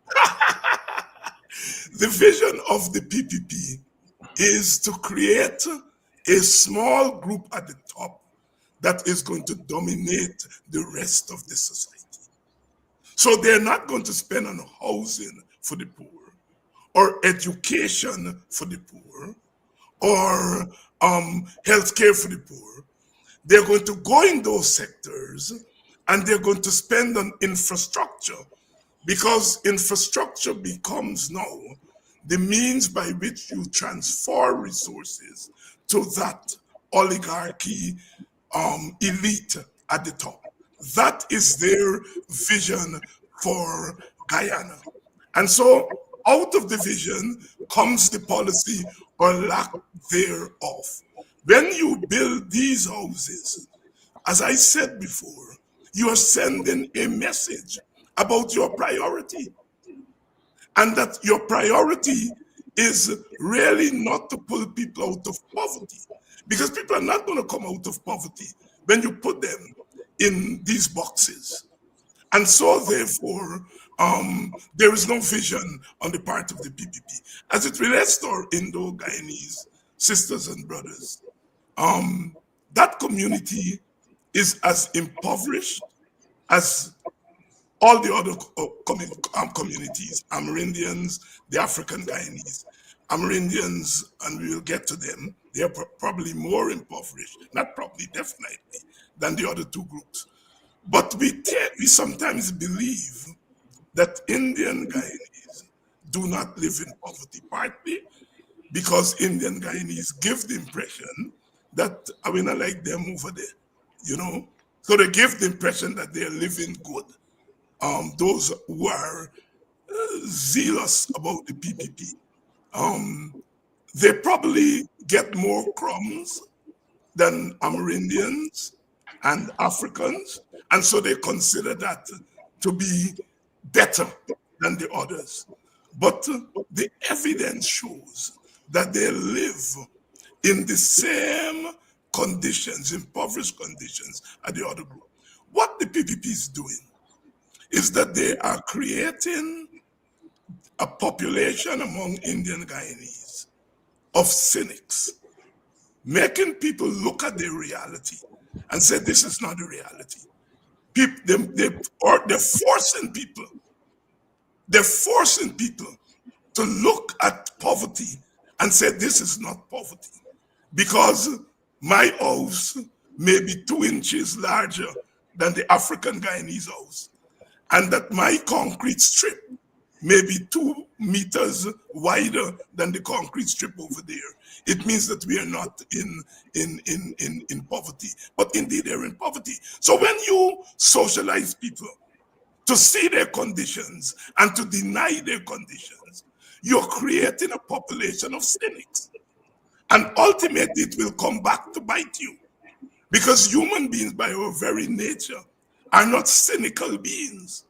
The vision of the PPP is to create a small group at the top that is going to dominate the rest of the society. So they're not going to spend on housing for the poor, or education for the poor, or healthcare for the poor. They're going to go in those sectors and they're going to spend on infrastructure, because infrastructure becomes now the means by which you transfer resources to that oligarchy elite at the top. That is their vision for Guyana. And so out of the vision comes the policy or lack thereof. When you build these houses, as I said before, you are sending a message about your priority. And that your priority is really not to pull people out of poverty, because people are not going to come out of poverty when you put them in these boxes. And so therefore, there is no vision on the part of the PPP. As it relates to our Indo-Guyanese sisters and brothers, that community is as impoverished as all the other communities, Amerindians, the African Guyanese. Amerindians, and we will get to them, they are probably more impoverished, not probably, definitely, than the other two groups. But we sometimes believe that Indian Guyanese do not live in poverty, partly because Indian Guyanese give the impression that I mean, I like them over there, you know? So they give the impression that they're living good. Those who are zealous about the PPP, they probably get more crumbs than Amerindians and Africans, and so they consider that to be better than the others. But the evidence shows that they live in the same conditions, impoverished conditions, as the other group. What the PPP is doing is that they are creating a population among Indian Guyanese of cynics, making people look at their reality and say, this is not the reality. They're forcing people to look at poverty and say, this is not poverty, because my house may be 2 inches larger than the African Guyanese house, and that my concrete strip may be 2 meters wider than the concrete strip over there. It means that we are not in poverty, but indeed they're in poverty. So when you socialize people to see their conditions and to deny their conditions, you're creating a population of cynics. And ultimately it will come back to bite you, because human beings by our very nature are not cynical beings.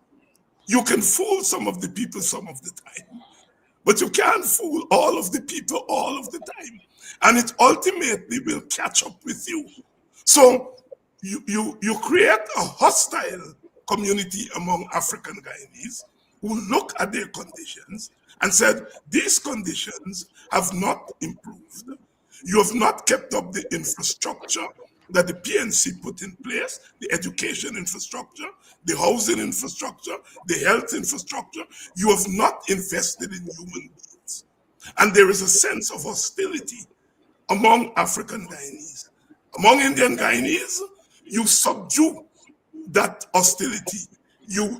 You can fool some of the people some of the time, But you can't fool all of the people all of the time. And it ultimately will catch up with you. So you create a hostile community among African Guyanese who look at their conditions and said, these conditions have not improved. You have not kept up the infrastructure that the PNC put in place, the education infrastructure, the housing infrastructure, the health infrastructure. You have not invested in human beings. And there is a sense of hostility among African Guyanese. Among Indian Guyanese, you subdue that hostility. You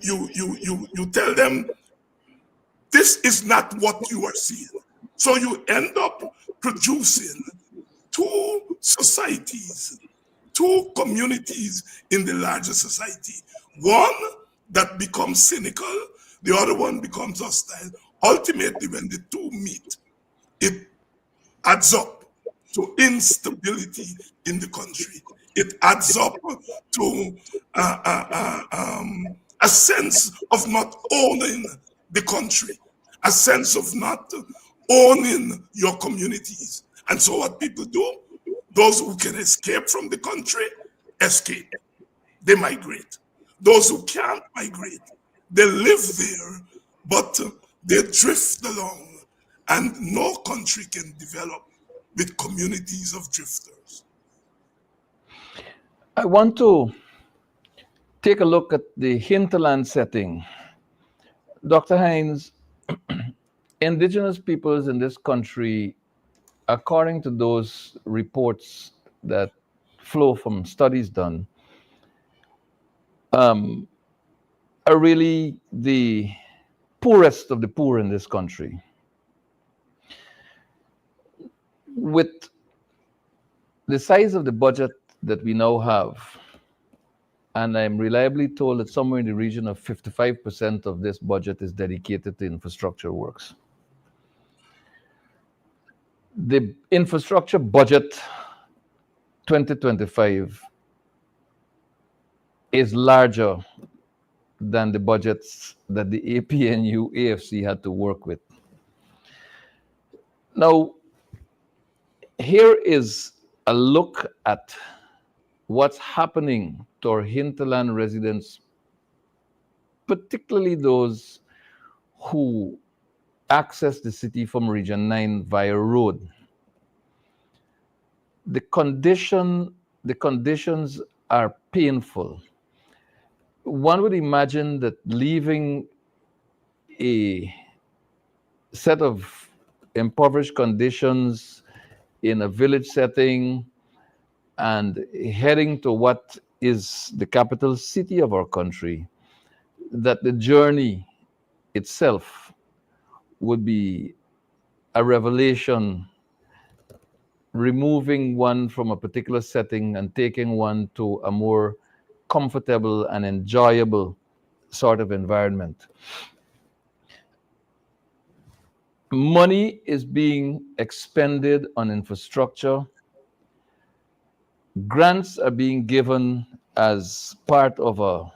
tell them, this is not what you are seeing. So you end up producing two societies, two communities in the larger society. One that becomes cynical, the other one becomes hostile. Ultimately, when the two meet, it adds up to instability in the country. It adds up to a sense of not owning the country, a sense of not owning your communities. And so what people do, those who can escape from the country, escape. They migrate. Those who can't migrate, they live there, but they drift along, and no country can develop with communities of drifters. I want to take a look at the hinterland setting. Dr. Hinds, indigenous peoples in this country, according to those reports that flow from studies done, are really the poorest of the poor in this country. With the size of the budget that we now have, and I'm reliably told that somewhere in the region of 55% of this budget is dedicated to infrastructure works. The infrastructure budget 2025 is larger than the budgets that the APNU AFC had to work with. Now, here is a look at what's happening to our hinterland residents, particularly those who access the city from Region 9 via road. The conditions are painful. One would imagine that leaving a set of impoverished conditions in a village setting and heading to what is the capital city of our country, that the journey itself would be a revelation, removing one from a particular setting and taking one to a more comfortable and enjoyable sort of environment. Money is being expended on infrastructure. Grants are being given as part of a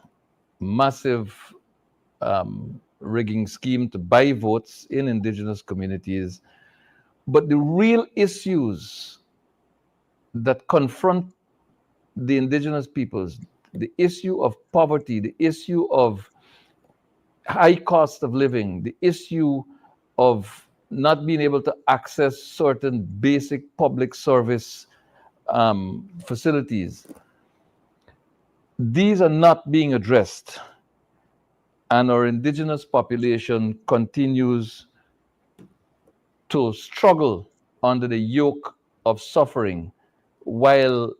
massive rigging scheme to buy votes in indigenous communities. But the real issues that confront the indigenous peoples, the issue of poverty, the issue of high cost of living, the issue of not being able to access certain basic public service facilities, these are not being addressed. And our indigenous population continues to struggle under the yoke of suffering, while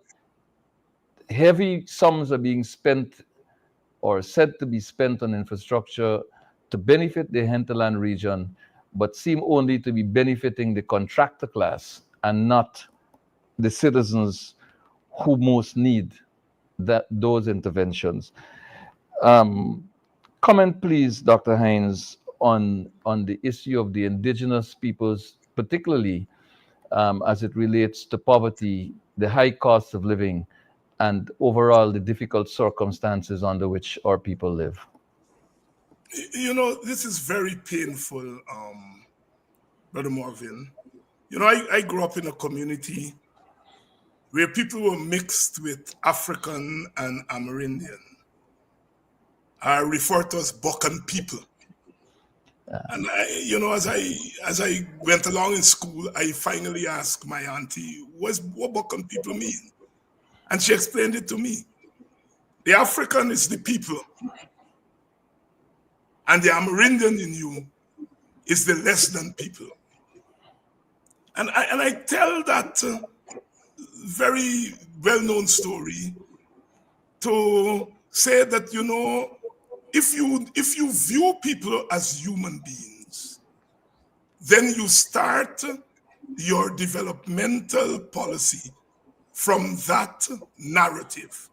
heavy sums are being spent or said to be spent on infrastructure to benefit the hinterland region, but seem only to be benefiting the contractor class and not the citizens who most need those interventions. Comment, please, Dr. Hinds, on the issue of the indigenous peoples, particularly as it relates to poverty, the high cost of living, and overall the difficult circumstances under which our people live. You know, this is very painful Brother Mervyn. You know, I grew up in a community where people were mixed with African and Amerindian. I refer to as Buchan people. And as I went along in school, I finally asked my auntie, what Buchan people mean? And she explained it to me. The African is the people, and the Amerindian in you is the less than people. And I tell that very well-known story to say that, you know, if you view people as human beings, then you start your developmental policy from that narrative.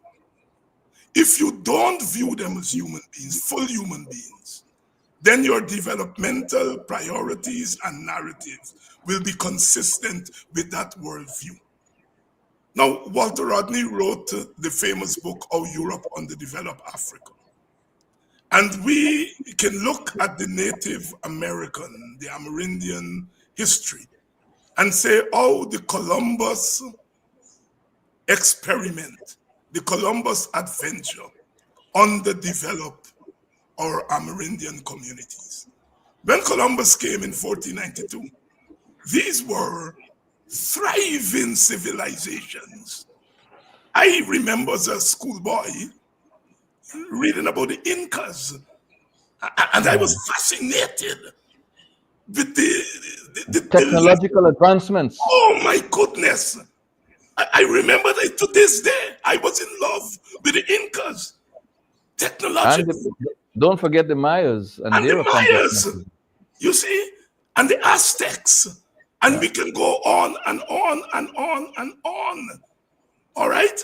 If you don't view them as human beings, full human beings, then your developmental priorities and narratives will be consistent with that worldview. Now, Walter Rodney wrote the famous book, How Europe Underdeveloped Africa. And we can look at the Native American, the Amerindian history, and say, oh, the Columbus experiment, the Columbus adventure underdeveloped our Amerindian communities. When Columbus came in 1492, these were thriving civilizations. I remember as a schoolboy reading about the Incas, and I was fascinated with the technological advancements. Oh my goodness! I remember that to this day I was in love with the Incas. Technology. And don't forget the Mayas and their the Mayas, you see, and the Aztecs, and we can go on and on and on and on. All right.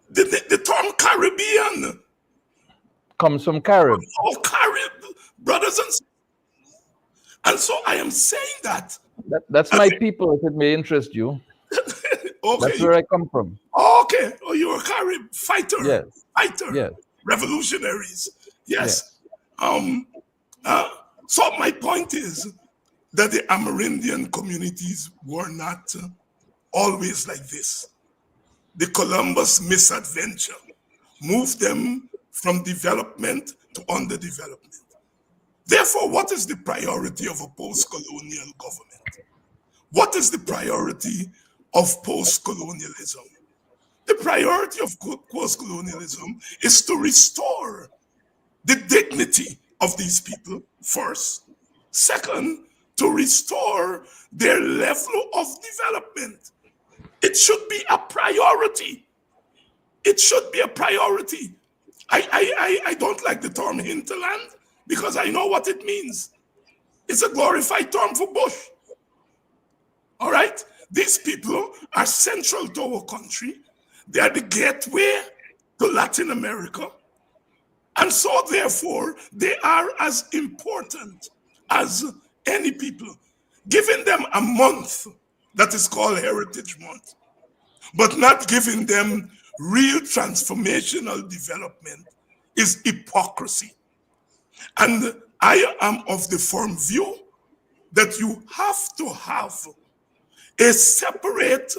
The term Caribbean comes from Carib. Oh, Carib, brothers and sisters. And so I am saying that. That's my people, if it may interest you. Okay. That's where I come from. Okay. Oh, you're a Carib fighter. Yes. Fighter. Yes. Revolutionaries. Yes. So my point is that the Amerindian communities were not always like this. The Columbus misadventure moved them from development to underdevelopment. Therefore, what is the priority of a post-colonial government? What is the priority of post-colonialism? The priority of post-colonialism is to restore the dignity of these people, first. Second, to restore their level of development. It should be a priority. It should be a priority. I don't like the term hinterland because I know what it means. It's a glorified term for bush. All right? These people are central to our country. They are the gateway to Latin America. And so, therefore, they are as important as any people. Giving them a month that is called Heritage Month, but not giving them real transformational development is hypocrisy. And I am of the firm view that you have to have a separate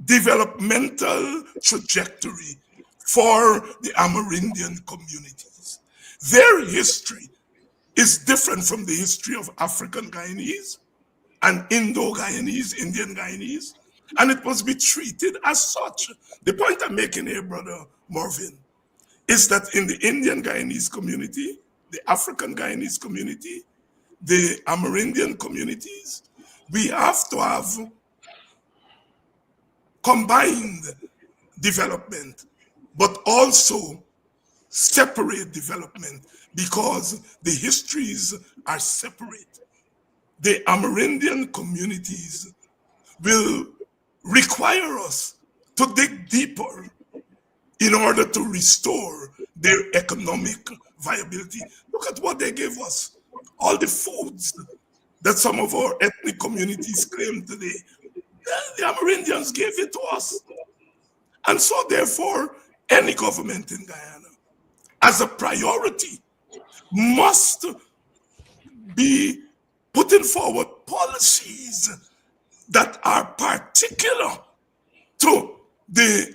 developmental trajectory for the Amerindian communities. Their history is different from the history of African Guyanese and Indo-Guyanese, Indian Guyanese, and it must be treated as such. The point I'm making here, Brother Mervyn, is that in the Indian Guyanese community, the African Guyanese community, the Amerindian communities, we have to have combined development, but also separate development because the histories are separate. The Amerindian communities will require us to dig deeper in order to restore their economic viability. Look at what they gave us. All the foods that some of our ethnic communities claim today, the Amerindians gave it to us. And so therefore, any government in Guyana, as a priority, must be putting forward policies that are particular to the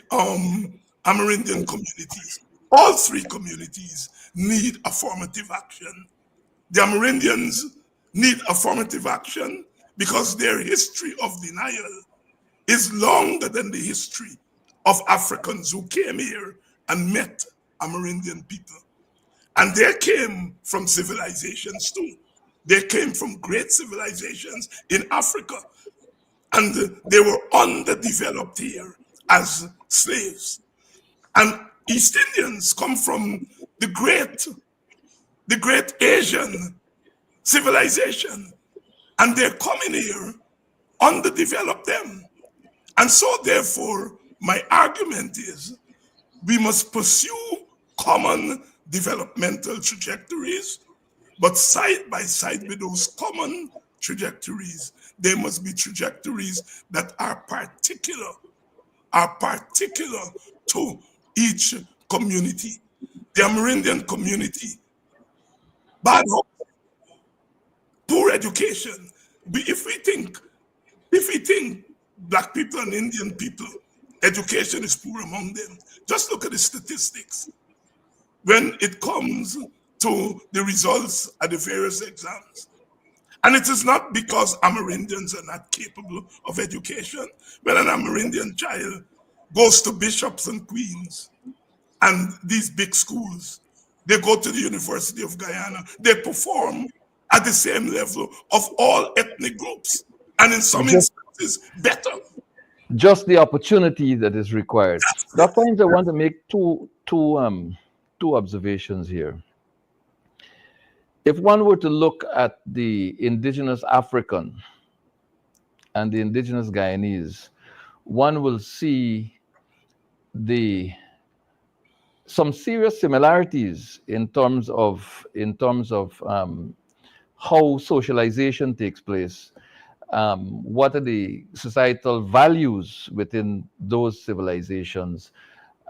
Amerindian communities. All three communities need affirmative action. The Amerindians need affirmative action because their history of denial is longer than the history of Africans who came here and met Amerindian people. And they came from civilizations too. They came from great civilizations in Africa. And they were underdeveloped here as slaves. And East Indians come from the great Asian civilization. And they're coming here, underdeveloped them. And so therefore, my argument is we must pursue common developmental trajectories, but side by side with those common trajectories, there must be trajectories that are particular to each community. The Amerindian community, bad health, poor education. If we think Black people and Indian people, education is poor among them, just look at the statistics. When it comes to the results at the various exams. And it is not because Amerindians are not capable of education. When an Amerindian child goes to Bishops and Queens and these big schools, they go to the University of Guyana, they perform at the same level of all ethnic groups, and in some instances, better. Just the opportunity that is required. Dr. Hinds, I want to make two observations here. If one were to look at the indigenous African and the indigenous Guyanese, one will see some serious similarities in terms of how socialization takes place. What are the societal values within those civilizations,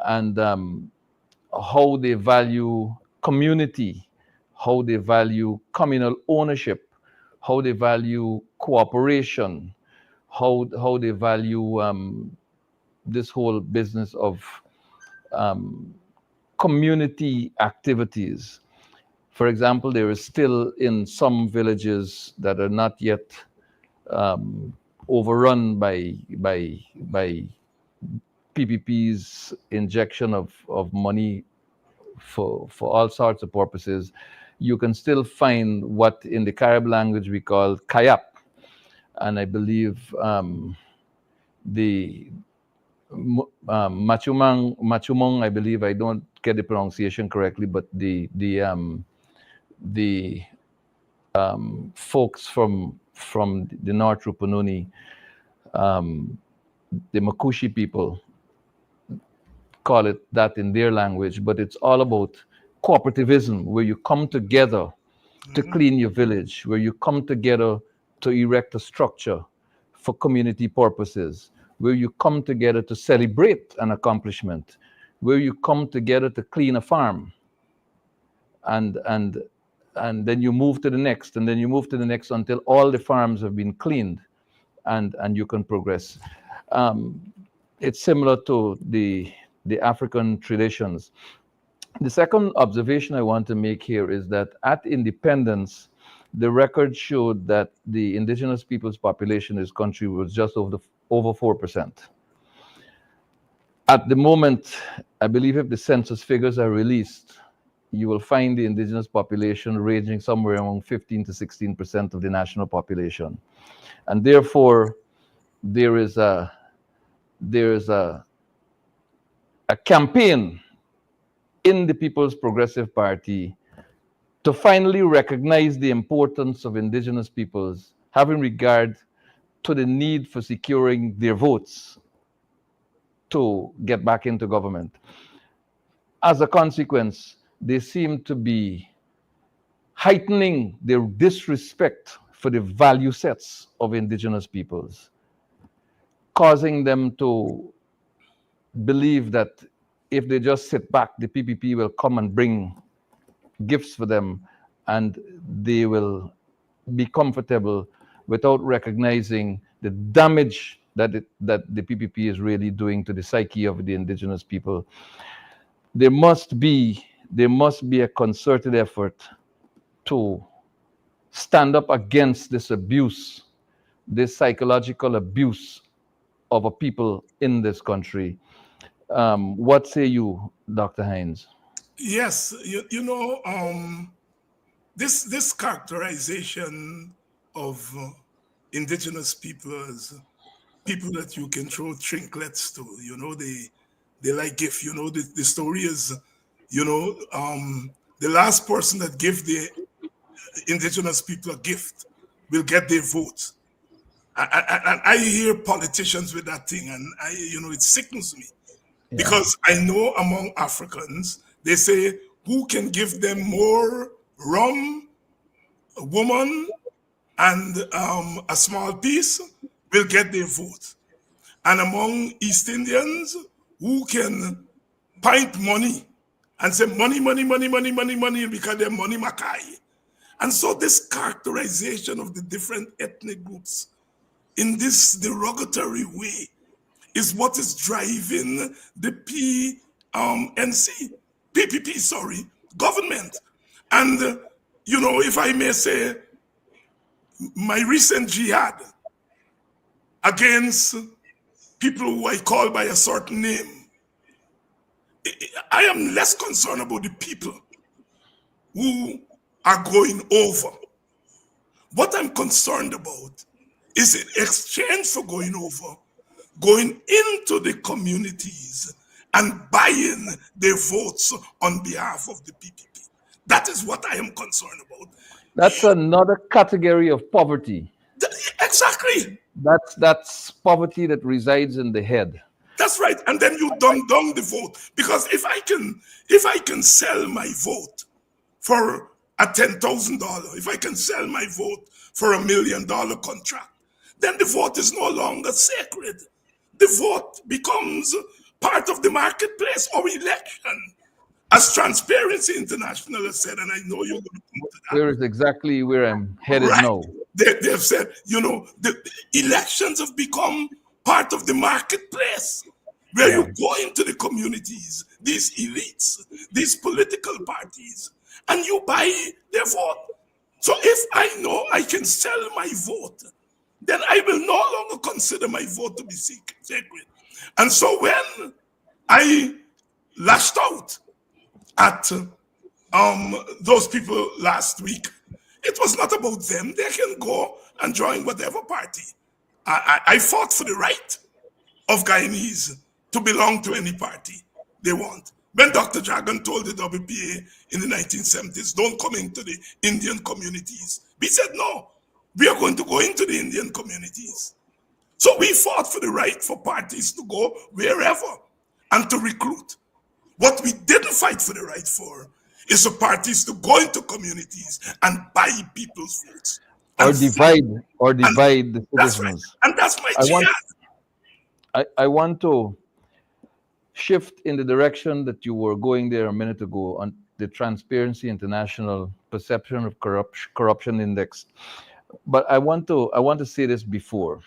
and how they value community, how they value communal ownership, how they value cooperation, how they value this whole business of community activities. For example, there is still in some villages that are not yet overrun by PPP's injection of money for all sorts of purposes. You can still find what in the Carib language we call kayap, and I believe the machumong, I believe, I don't get the pronunciation correctly, but the folks from the North Rupununi, the Makushi people, call it that in their language, but it's all about cooperativism, where you come together to clean your village, where you come together to erect a structure for community purposes, where you come together to celebrate an accomplishment, where you come together to clean a farm, and then you move to the next, and then you move to the next until all the farms have been cleaned, and you can progress. It's similar to the African traditions. The second observation I want to make here is that at independence, the record showed that the indigenous people's population in this country was just over 4%. At the moment, I believe if the census figures are released, you will find the indigenous population ranging somewhere among 15 to 16% of the national population. And therefore, there is a campaign in the People's Progressive Party to finally recognize the importance of indigenous peoples, having regard to the need for securing their votes to get back into government. As a consequence, they seem to be heightening their disrespect for the value sets of indigenous peoples, causing them to believe that if they just sit back, the PPP will come and bring gifts for them, and they will be comfortable without recognizing the damage that the PPP is really doing to the psyche of the indigenous people. There must be a concerted effort to stand up against this abuse, this psychological abuse of a people in this country. What say you, Dr. Hinds? Yes, you know, this characterization of indigenous people as people that you can throw trinkets to, you know, they like gift. You know, the story is, you know, the last person that give the indigenous people a gift will get their vote. And I hear politicians with that thing, and you know, it sickens me. Yeah. Because I know among Africans, they say, who can give them more rum, a woman, and a small piece will get their vote. And among East Indians, who can pint money and say money, money, money, money, money, money, because they're money makai. And so this characterization of the different ethnic groups in this derogatory way is what is driving the PPP government. And, you know, if I may say, my recent jihad against people who I call by a certain name, I am less concerned about the people who are going over. What I'm concerned about is in exchange for going over, going into the communities and buying their votes on behalf of the PPP. That is what I am concerned about. That's another category of poverty. Exactly. That's poverty that resides in the head. That's right. And then you dumb down the vote. Because if I can sell my vote for a $10,000, if I can sell my vote for $1 million contract, then the vote is no longer sacred. The vote becomes part of the marketplace or election. As Transparency International has said, and I know you're going to come to that. Here is exactly where I'm headed now. They've said, you know, the elections have become part of the marketplace where you go into the communities, these elites, these political parties, and you buy their vote. So if I know I can sell my vote, then I will no longer consider my vote to be sacred. And so when I lashed out at those people last week, it was not about them. They can go and join whatever party. I fought for the right of Guyanese to belong to any party they want. When Dr. Jagan told the WPA in the 1970s, don't come into the Indian communities, we said, no, we are going to go into the Indian communities. So we fought for the right for parties to go wherever and to recruit. What we didn't fight for the right for is for parties to go into communities and buy people's votes. Or divide the That's citizens. right. And that's my jihad. I want to shift in the direction that you were going there a minute ago on the Transparency International Perception of Corruption Index. But I want to say this before.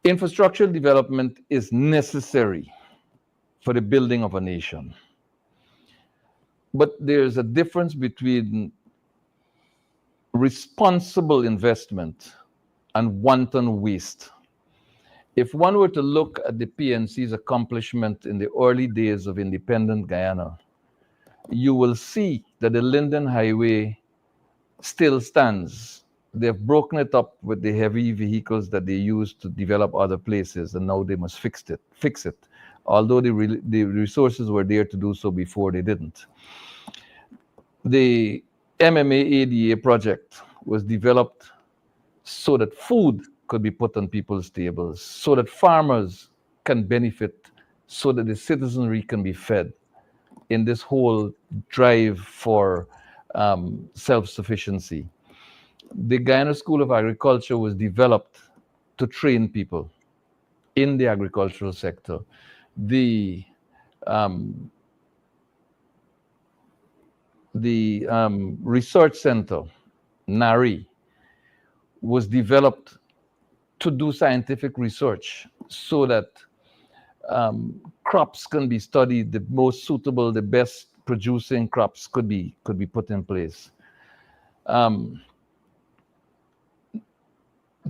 Infrastructural development is necessary for the building of a nation. But there's a difference between responsible investment and wanton waste. If one were to look at the PNC's accomplishment in the early days of independent Guyana, you will see that the Linden Highway still stands. They've broken it up with the heavy vehicles that they used to develop other places, and now they must fix it. Although the resources were there to do so before, they didn't. The MMA ADA project was developed so that food could be put on people's tables, so that farmers can benefit, so that the citizenry can be fed in this whole drive for self-sufficiency. The Guyana School of Agriculture was developed to train people in the agricultural sector. The research center NARI, was developed to do scientific research so that crops can be studied, the most suitable, the best producing crops could be put in place. The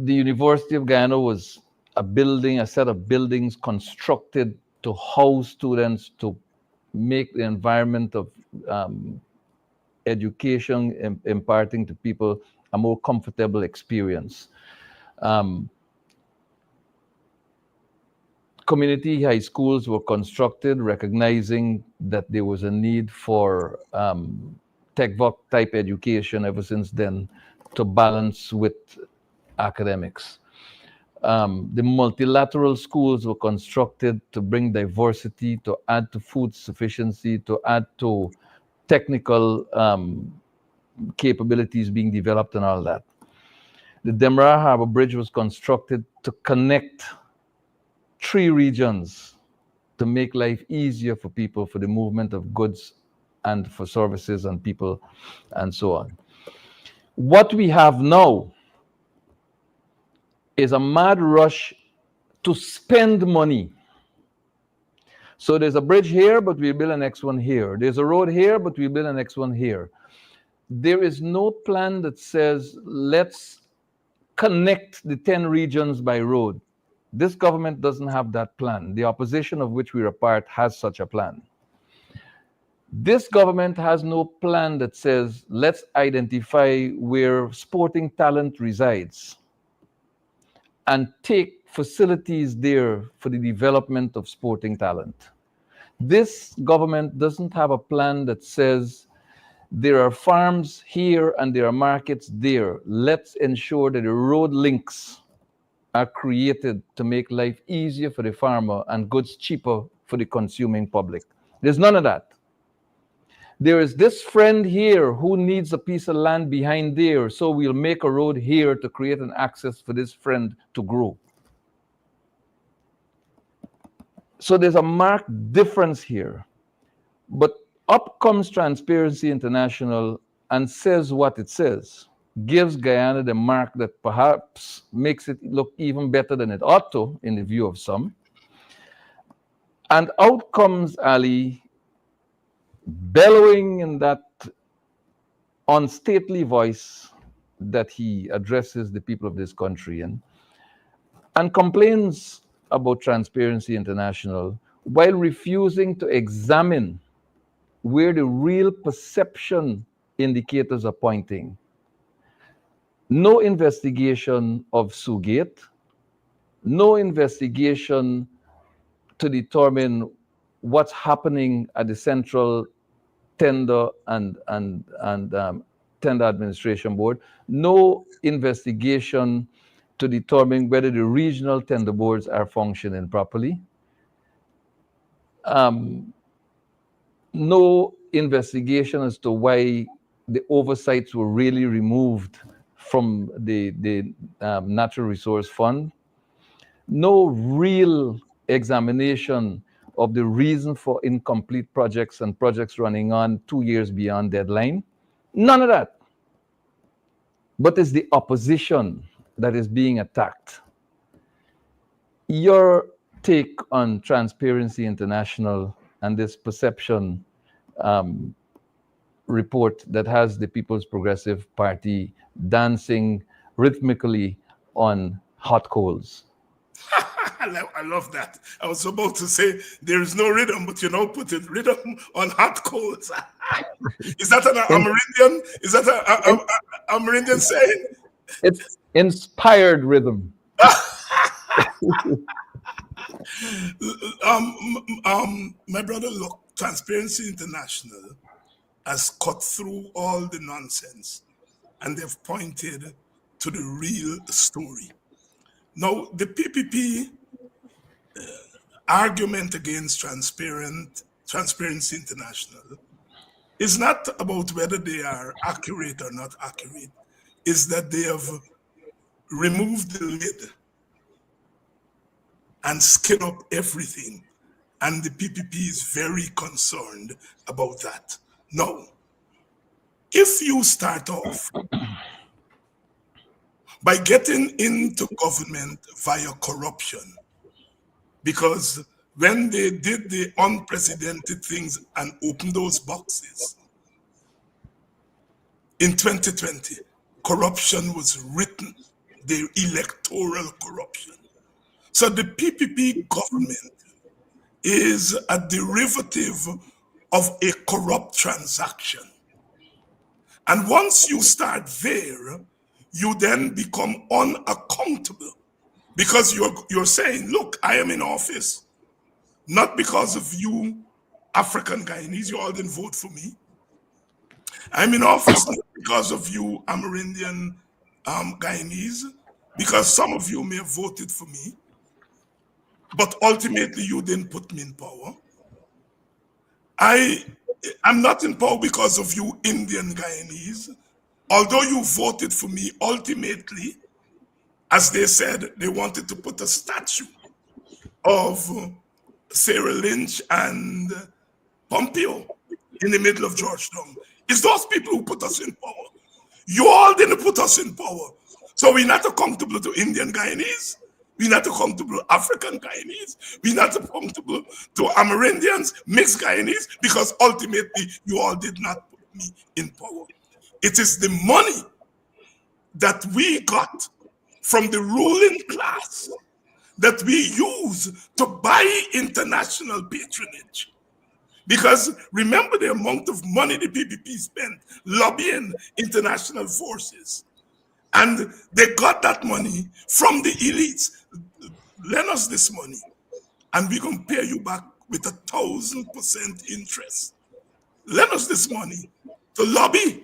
University of Guyana was a set of buildings constructed to house students, to make the environment of education, imparting to people a more comfortable experience. Community high schools were constructed, recognizing that there was a need for TechVoc type education ever since then to balance with academics. The multilateral schools were constructed to bring diversity, to add to food sufficiency, to add to technical capabilities being developed and all that. The Demerara Harbor Bridge was constructed to connect 3 regions to make life easier for people, for the movement of goods and for services and people and so on. What we have now is a mad rush to spend money. So there's a bridge here, but we build the next one here. There's a road here, but we build the next one here. There is no plan that says, let's connect the 10 regions by road. This government doesn't have that plan. The opposition of which we're a part has such a plan. This government has no plan that says, let's identify where sporting talent resides and take facilities there for the development of sporting talent. This government doesn't have a plan that says, there are farms here and there are markets there. Let's ensure that the road links are created to make life easier for the farmer and goods cheaper for the consuming public. There's none of that. There is this friend here who needs a piece of land behind there, so we'll make a road here to create an access for this friend to grow. So there's a marked difference here. But up comes Transparency International and says what it says, gives Guyana the mark that perhaps makes it look even better than it ought to in the view of some. And out comes Ali, bellowing in that unstately voice that he addresses the people of this country in, and complains about Transparency International while refusing to examine where the real perception indicators are pointing. No investigation of Sugate, no investigation to determine what's happening at the Central Tender and Tender Administration Board, no investigation to determine whether the regional tender boards are functioning properly. No investigation as to why the oversights were really removed from the Natural Resource Fund. No real examination of the reason for incomplete projects and projects running on 2 years beyond deadline. None of that. But it's the opposition that is being attacked. Your take on Transparency International and this perception report that has the People's Progressive Party dancing rhythmically on hot coals. I love that. I was about to say there is no rhythm, but you know, put it rhythm on hot coals. Is that an Amerindian? Is that an Amerindian saying? It's inspired rhythm. My brother, look, Transparency International has cut through all the nonsense and they've pointed to the real story. Now, the PPP argument against Transparency International is not about whether they are accurate or not accurate. It's that they have removed the lid and skin up everything. And the PPP is very concerned about that. Now, if you start off by getting into government via corruption. Because when they did the unprecedented things and opened those boxes in 2020, corruption was written, the electoral corruption. So the PPP government is a derivative of a corrupt transaction. And once you start there, you then become unaccountable because you're saying, look, I am in office, not because of you African Guyanese, you all didn't vote for me. I'm in office not because of you Amerindian Guyanese, because some of you may have voted for me, but ultimately you didn't put me in power. I'm not in power because of you Indian Guyanese. Although you voted for me, ultimately, as they said, they wanted to put a statue of Sarah Lynch and Pompeo in the middle of Georgetown. It's those people who put us in power. You all didn't put us in power. So we're not accountable to Indian Guyanese. We're not accountable to African Guyanese. We're not accountable to Amerindians, mixed Guyanese, because ultimately you all did not put me in power. It is the money that we got from the ruling class that we use to buy international patronage. Because remember the amount of money the PPP spent lobbying international forces. And they got that money from the elites. Lend us this money, and we're going to pay you back with 1,000% interest. Lend us this money to lobby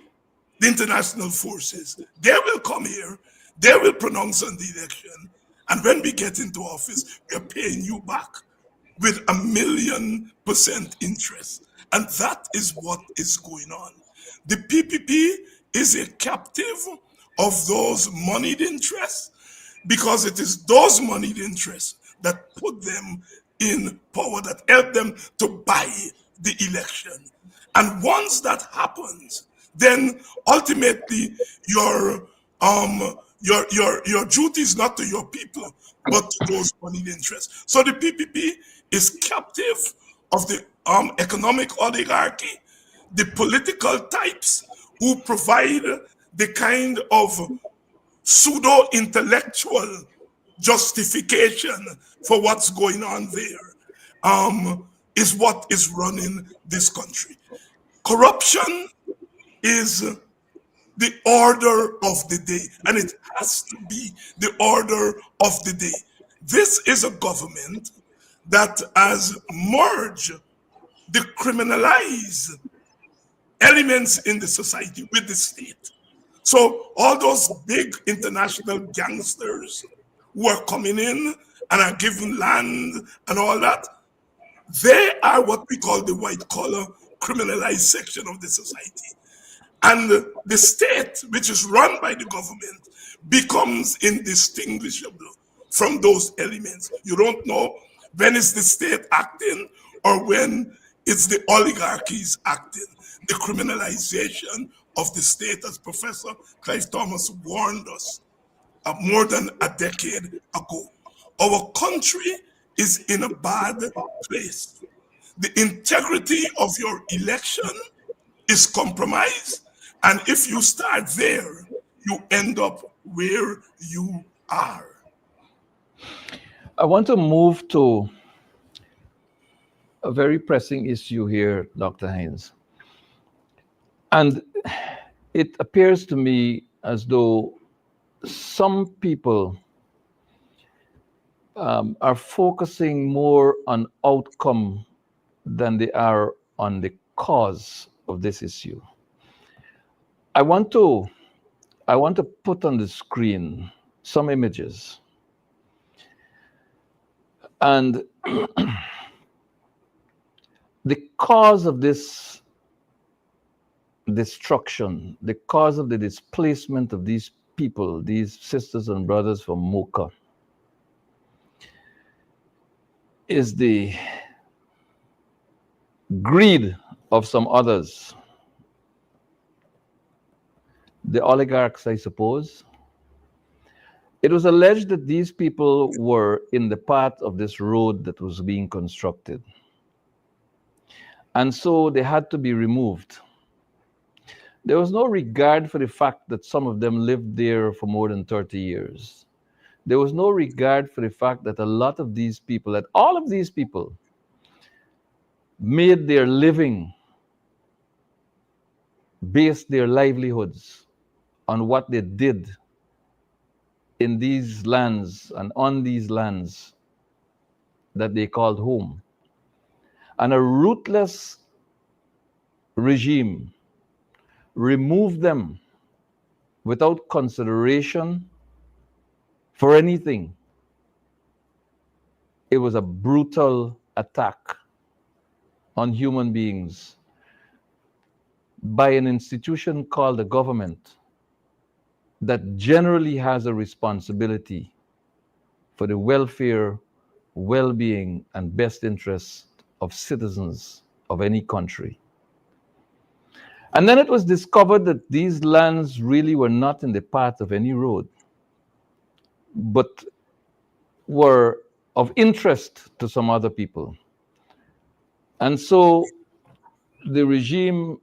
the international forces. They will come here, they will pronounce on the election, and when we get into office, we're paying you back with 1,000,000% interest. And that is what is going on. The PPP is a captive of those moneyed interests, because it is those moneyed interests that put them in power, that help them to buy the election. And once that happens, then ultimately your duty is not to your people, but to those moneyed interests. So the PPP is captive of the economic oligarchy, the political types who provide the kind of pseudo-intellectual justification for what's going on there, is what is running this country. Corruption is the order of the day, and it has to be the order of the day. This is a government that has merged the criminalized elements in the society with the state. So all those big international gangsters who are coming in and are given land and all that, they are what we call the white collar criminalized section of the society. And the state, which is run by the government, becomes indistinguishable from those elements. You don't know when is the state acting or when it's the oligarchies acting. The criminalization of the state, as Professor Clive Thomas warned us more than a decade ago. Our country is in a bad place. The integrity of your election is compromised, and if you start there, you end up where you are. I want to move to a very pressing issue here, Dr. Hinds. And it appears to me as though some people are focusing more on outcome than they are on the cause of this issue. I want to put on the screen some images. And the cause of this destruction, the cause of the displacement of these people, these sisters and brothers from Mocha, is the greed of some others, the oligarchs, I suppose, It was alleged that these people were in the path of this road that was being constructed. And so they had to be removed. There was no regard for the fact that some of them lived there for more than 30 years. There was no regard for the fact that a lot of these people, that all of these people, made their living, based their livelihoods on what they did in these lands and on these lands that they called home. And a ruthless regime removed them without consideration for anything. It was a brutal attack on human beings by an institution called the government that generally has a responsibility for the welfare, well-being, and best interests of citizens of any country. And then it was discovered that these lands really were not in the path of any road, but were of interest to some other people. And so the regime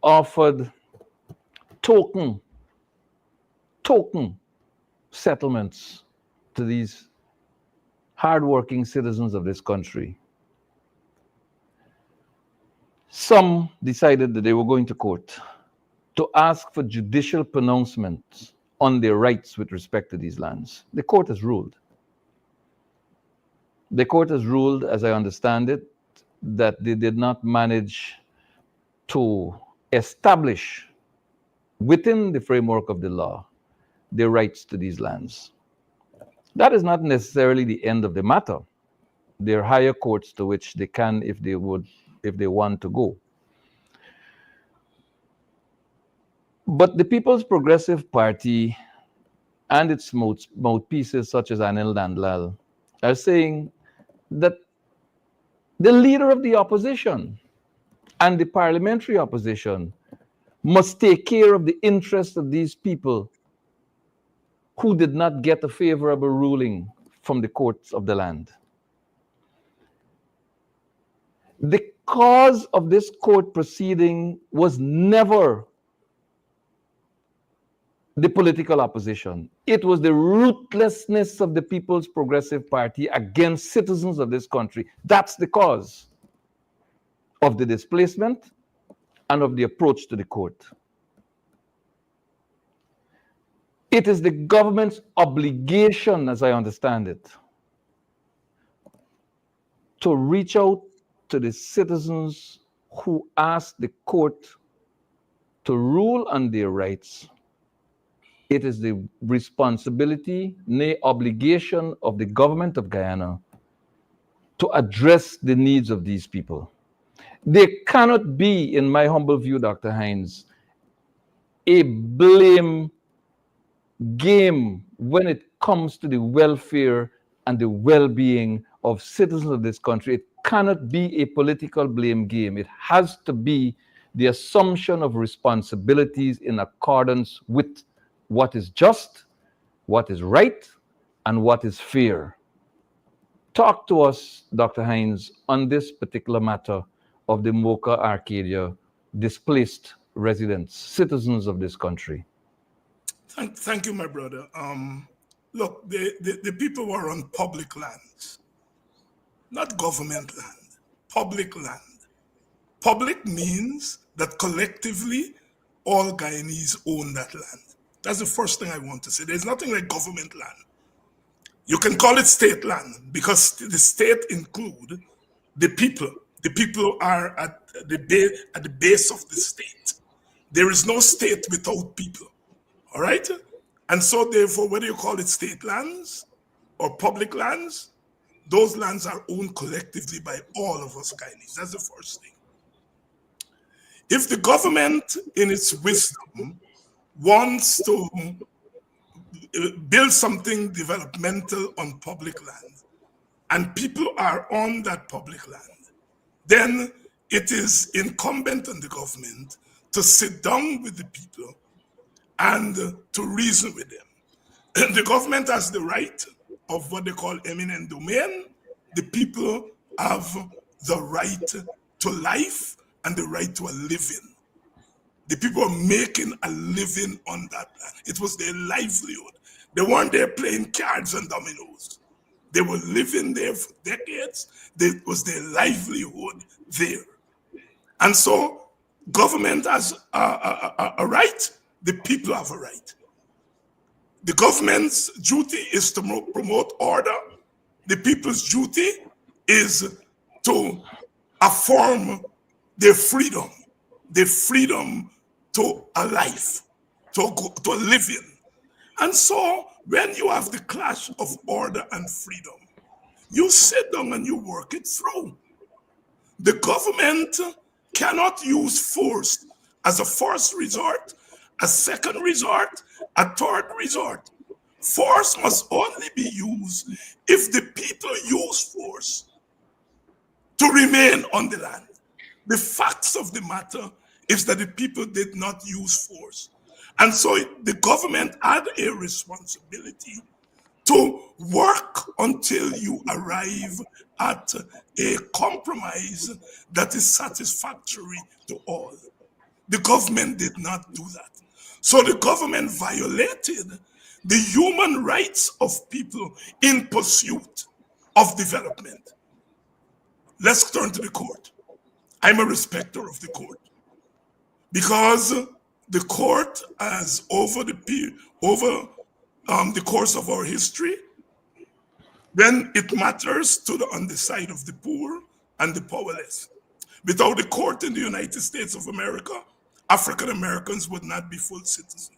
offered token settlements to these hardworking citizens of this country. Some decided that they were going to court to ask for judicial pronouncements on their rights with respect to these lands. The court has ruled. The court has ruled, as I understand it, that they did not manage to establish within the framework of the law their rights to these lands. That is not necessarily the end of the matter. There are higher courts to which they can, if they want to go. But the People's Progressive Party and its mouthpieces such as Anil Dandlal are saying that the leader of the opposition and the parliamentary opposition must take care of the interests of these people who did not get a favorable ruling from the courts of the land. The cause of this court proceeding was never the political opposition. It was the ruthlessness of the People's Progressive Party against citizens of this country. That's the cause of the displacement and of the approach to the court. It is the government's obligation, as I understand it, to reach out to the citizens who asked the court to rule on their rights. It is the responsibility, nay, obligation of the government of Guyana to address the needs of these people. There cannot be, in my humble view, Dr. Hinds, a blame game when it comes to the welfare and the well-being of citizens of this country. It cannot be a political blame game. It has to be the assumption of responsibilities in accordance with what is just, what is right, and what is fair. Talk to us, Dr. Hinds, on this particular matter of the Mocha Arcadia displaced residents, citizens of this country. Thank you, my brother. Look, the people were on public lands, not government land, public land. Public means that collectively all Guyanese own that land. That's the first thing I want to say. There's nothing like government land. You can call it state land because the state include the people. The people are at the base of the state. There is no state without people. All right? And so therefore, whether you call it state lands or public lands, those lands are owned collectively by all of us Guyanese. That's the first thing. If the government, in its wisdom, wants to build something developmental on public land, and people are on that public land, then it is incumbent on the government to sit down with the people and to reason with them. The government has the right of what they call eminent domain. The people have the right to life and the right to a living. The people are making a living on that land. It was their livelihood. They weren't there playing cards and dominoes. They were living there for decades. It was their livelihood there. And so government has a right. The people have a right. The government's duty is to promote order. The people's duty is to affirm their freedom to a life, to a living. And so when you have the clash of order and freedom, you sit down and you work it through. The government cannot use force as a first resort, a second resort, a third resort. Force must only be used if the people use force to remain on the land. The facts of the matter is that the people did not use force. And so the government had a responsibility to work until you arrive at a compromise that is satisfactory to all. The government did not do that. So the government violated the human rights of people in pursuit of development. Let's turn to the court. I'm a respecter of the court because the court has over the course of our history, when it matters to the underside of the poor and the powerless. Without the court in the United States of America, African Americans would not be full citizens.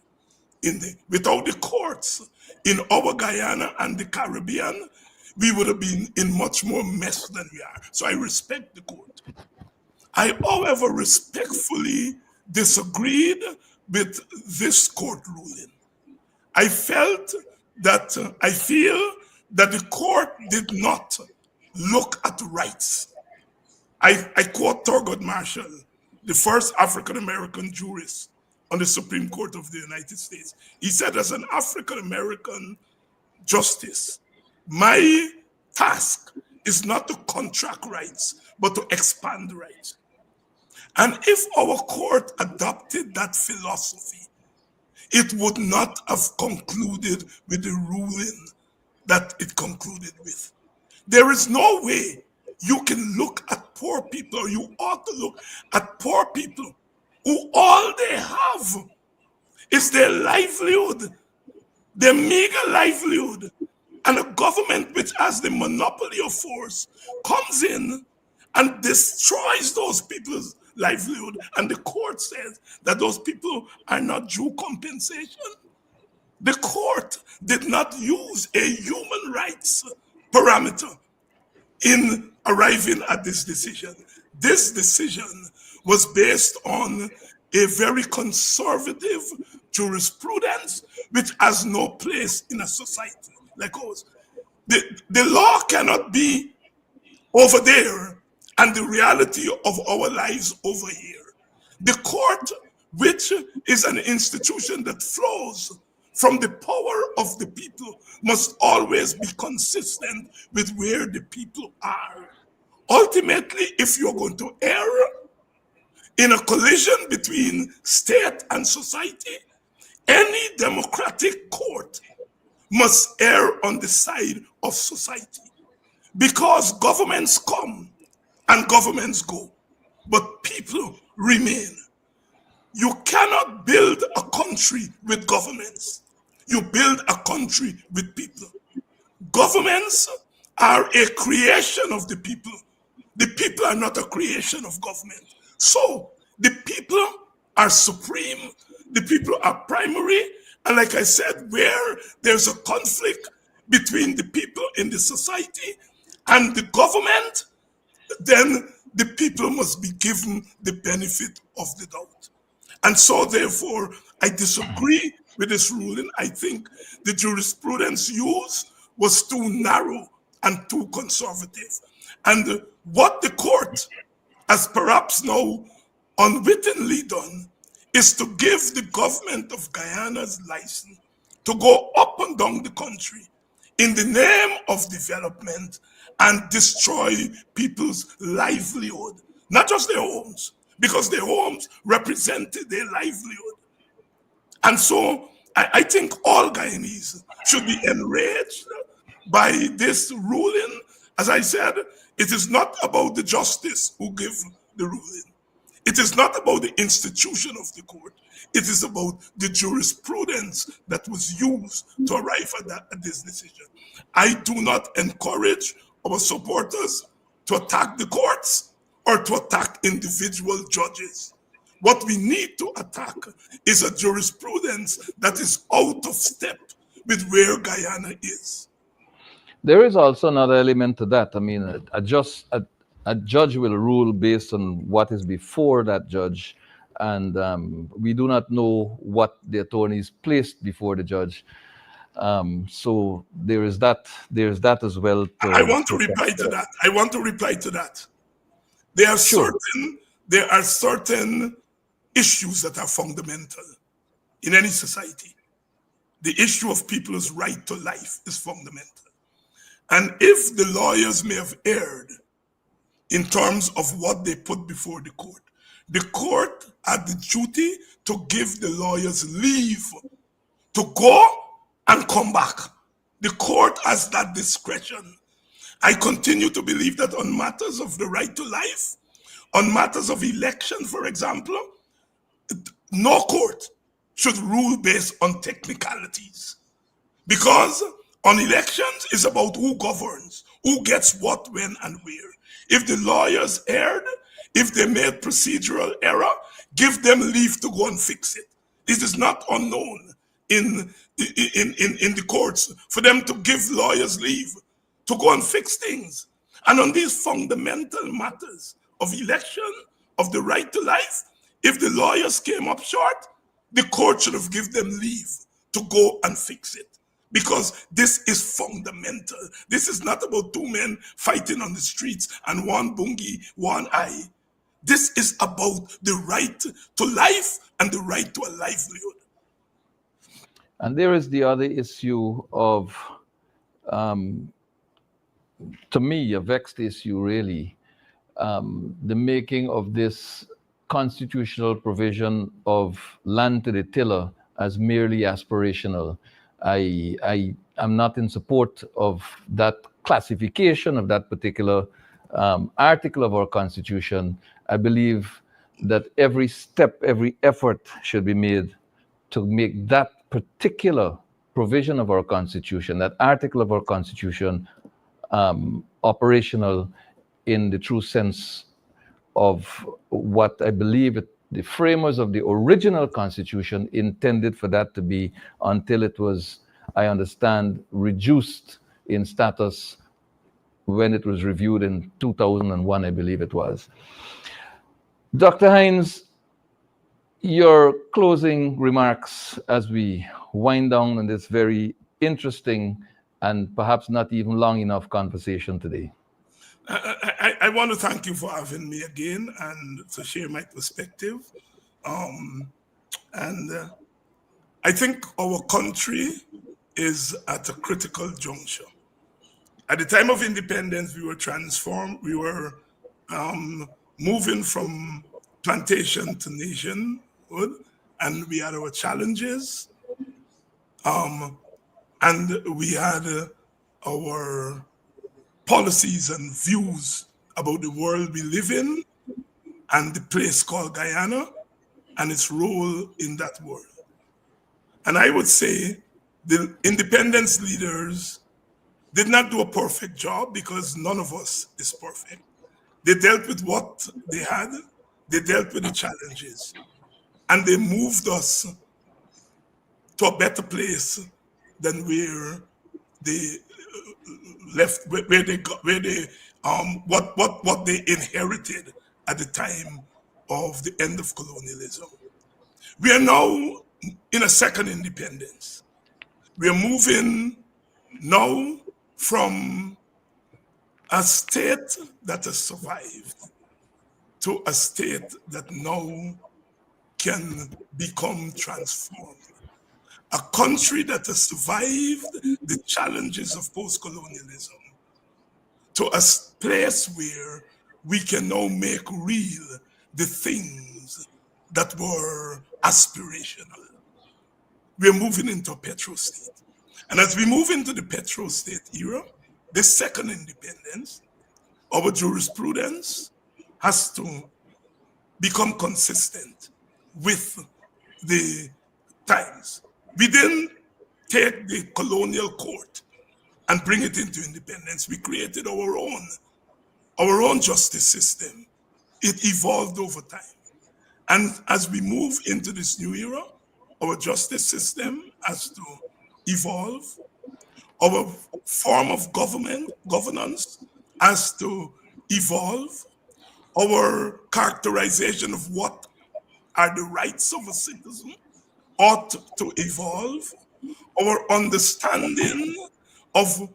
Without the courts in our Guyana and the Caribbean, we would have been in much more mess than we are. So I respect the court. I, however, respectfully disagreed with this court ruling. I feel that the court did not look at rights. I quote Thurgood Marshall, the first African-American jurist on the Supreme Court of the United States. He said, as an African-American justice, my task is not to contract rights, but to expand rights. And if our court adopted that philosophy, it would not have concluded with the ruling that it concluded with. There is no way you can look at poor people, or you ought to look at poor people who all they have is their livelihood, their meager livelihood, and a government which has the monopoly of force comes in and destroys those people's livelihood, and the court says that those people are not due compensation. The court did not use a human rights parameter in arriving at this decision. This decision was based on a very conservative jurisprudence which has no place in a society like ours. The law cannot be over there and the reality of our lives over here. The court, which is an institution that flows from the power of the people, must always be consistent with where the people are. Ultimately, if you're going to err in a collision between state and society, any democratic court must err on the side of society, because governments come and governments go, but people remain. You cannot build a country with governments. You build a country with people. Governments are a creation of the people. The people are not a creation of government. So the people are supreme. The people are primary. And like I said, where there's a conflict between the people in the society and the government, then the people must be given the benefit of the doubt. And so therefore, I disagree with this ruling. I think the jurisprudence used was too narrow and too conservative. And what the court has perhaps now unwittingly done is to give the government of Guyana's license to go up and down the country in the name of development and destroy people's livelihood, not just their homes, because their homes represented their livelihood. And so I think all Guyanese should be enraged by this ruling. As I said, it is not about the justice who give the ruling. It is not about the institution of the court. It is about the jurisprudence that was used to arrive at this decision. I do not encourage our supporters to attack the courts or to attack individual judges. What we need to attack is a jurisprudence that is out of step with where Guyana is. There is also another element to that. I mean, a judge will rule based on what is before that judge, and we do not know what the attorneys placed before the judge. So there is that as well. I want to reply to that. I want to reply to that. There are certain issues that are fundamental in any society. The issue of people's right to life is fundamental. And if the lawyers may have erred in terms of what they put before the court had the duty to give the lawyers leave to go and come back. The court has that discretion. I continue to believe that on matters of the right to life, on matters of election, for example, no court should rule based on technicalities. Because on elections, it's about who governs, who gets what, when, and where. If the lawyers erred, if they made procedural error, give them leave to go and fix it. This is not unknown in the courts for them to give lawyers leave to go and fix things. And on these fundamental matters of election, of the right to life, if the lawyers came up short, the court should have given them leave to go and fix it. Because this is fundamental. This is not about two men fighting on the streets and one bungie, one eye. This is about the right to life and the right to a livelihood. And there is the other issue of, to me, a vexed issue really, the making of this constitutional provision of land to the tiller as merely aspirational. I am not in support of that classification of that particular article of our Constitution. I believe that every step, every effort should be made to make that particular provision of our Constitution, that article of our Constitution, operational in the true sense of what I believe the framers of the original Constitution intended for that to be, until it was, I understand, reduced in status when it was reviewed in 2001, I believe it was. Dr. Hinds, your closing remarks as we wind down on this very interesting and perhaps not even long enough conversation today. I want to thank you for having me again and to share my perspective. I think our country is at a critical juncture. At the time of independence, we were transformed. We were moving from plantation to nationhood, and we had our challenges. And we had our policies and views about the world we live in and the place called Guyana and its role in that world. And I would say the independence leaders did not do a perfect job, because none of us is perfect. They dealt with what they had, they dealt with the challenges, and they moved us to a better place than where they left, what they inherited at the time of the end of colonialism. We are now in a second independence. We are moving now from a state that has survived to a state that now can become transformed. a country that has survived the challenges of post-colonialism, to a place where we can now make real the things that were aspirational. We're moving into a petro-state. And as we move into the petro-state era, the second independence, our jurisprudence has to become consistent with the times. We didn't take the colonial court and bring it into independence. We created our own justice system. It evolved over time. And as we move into this new era, our justice system has to evolve. Our form of governance has to evolve. Our characterization of what are the rights of a citizen ought to evolve. Our understanding of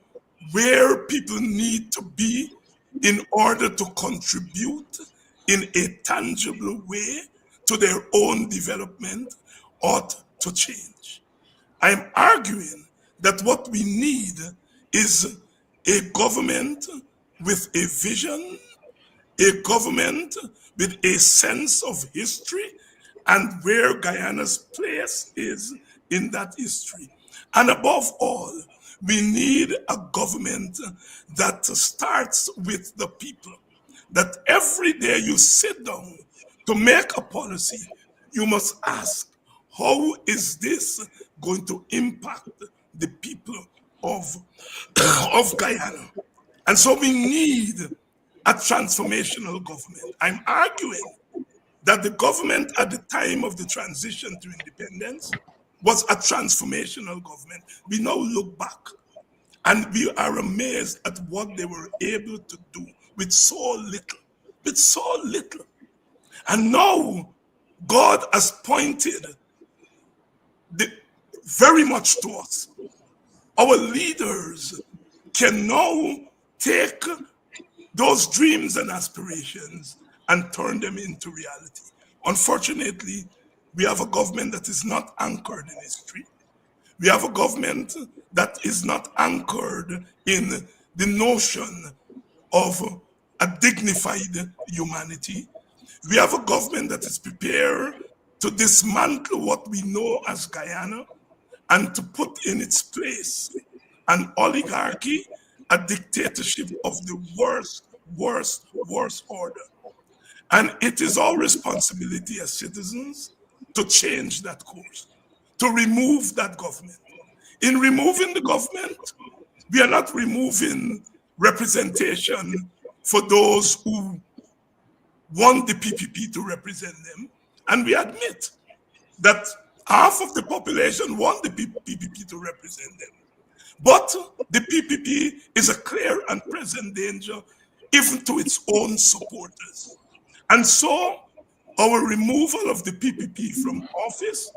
where people need to be in order to contribute in a tangible way to their own development ought to change. I am arguing that what we need is a government with a vision, a government with a sense of history and where Guyana's place is in that history. And above all, we need a government that starts with the people. That every day you sit down to make a policy, you must ask, how is this going to impact the people of Guyana? And so we need a transformational government. I'm arguing that the government at the time of the transition to independence was a transformational government. We now look back and we are amazed at what they were able to do with so little. And now God has pointed very much to us. Our leaders can now take those dreams and aspirations and turn them into reality. Unfortunately, we have a government that is not anchored in history. We have a government that is not anchored in the notion of a dignified humanity. We have a government that is prepared to dismantle what we know as Guyana and to put in its place an oligarchy, a dictatorship of the worst order. And it is our responsibility as citizens to change that course, to remove that government. In removing the government, we are not removing representation for those who want the PPP to represent them. And we admit that half of the population want the PPP to represent them. But the PPP is a clear and present danger even to its own supporters. And so our removal of the PPP from office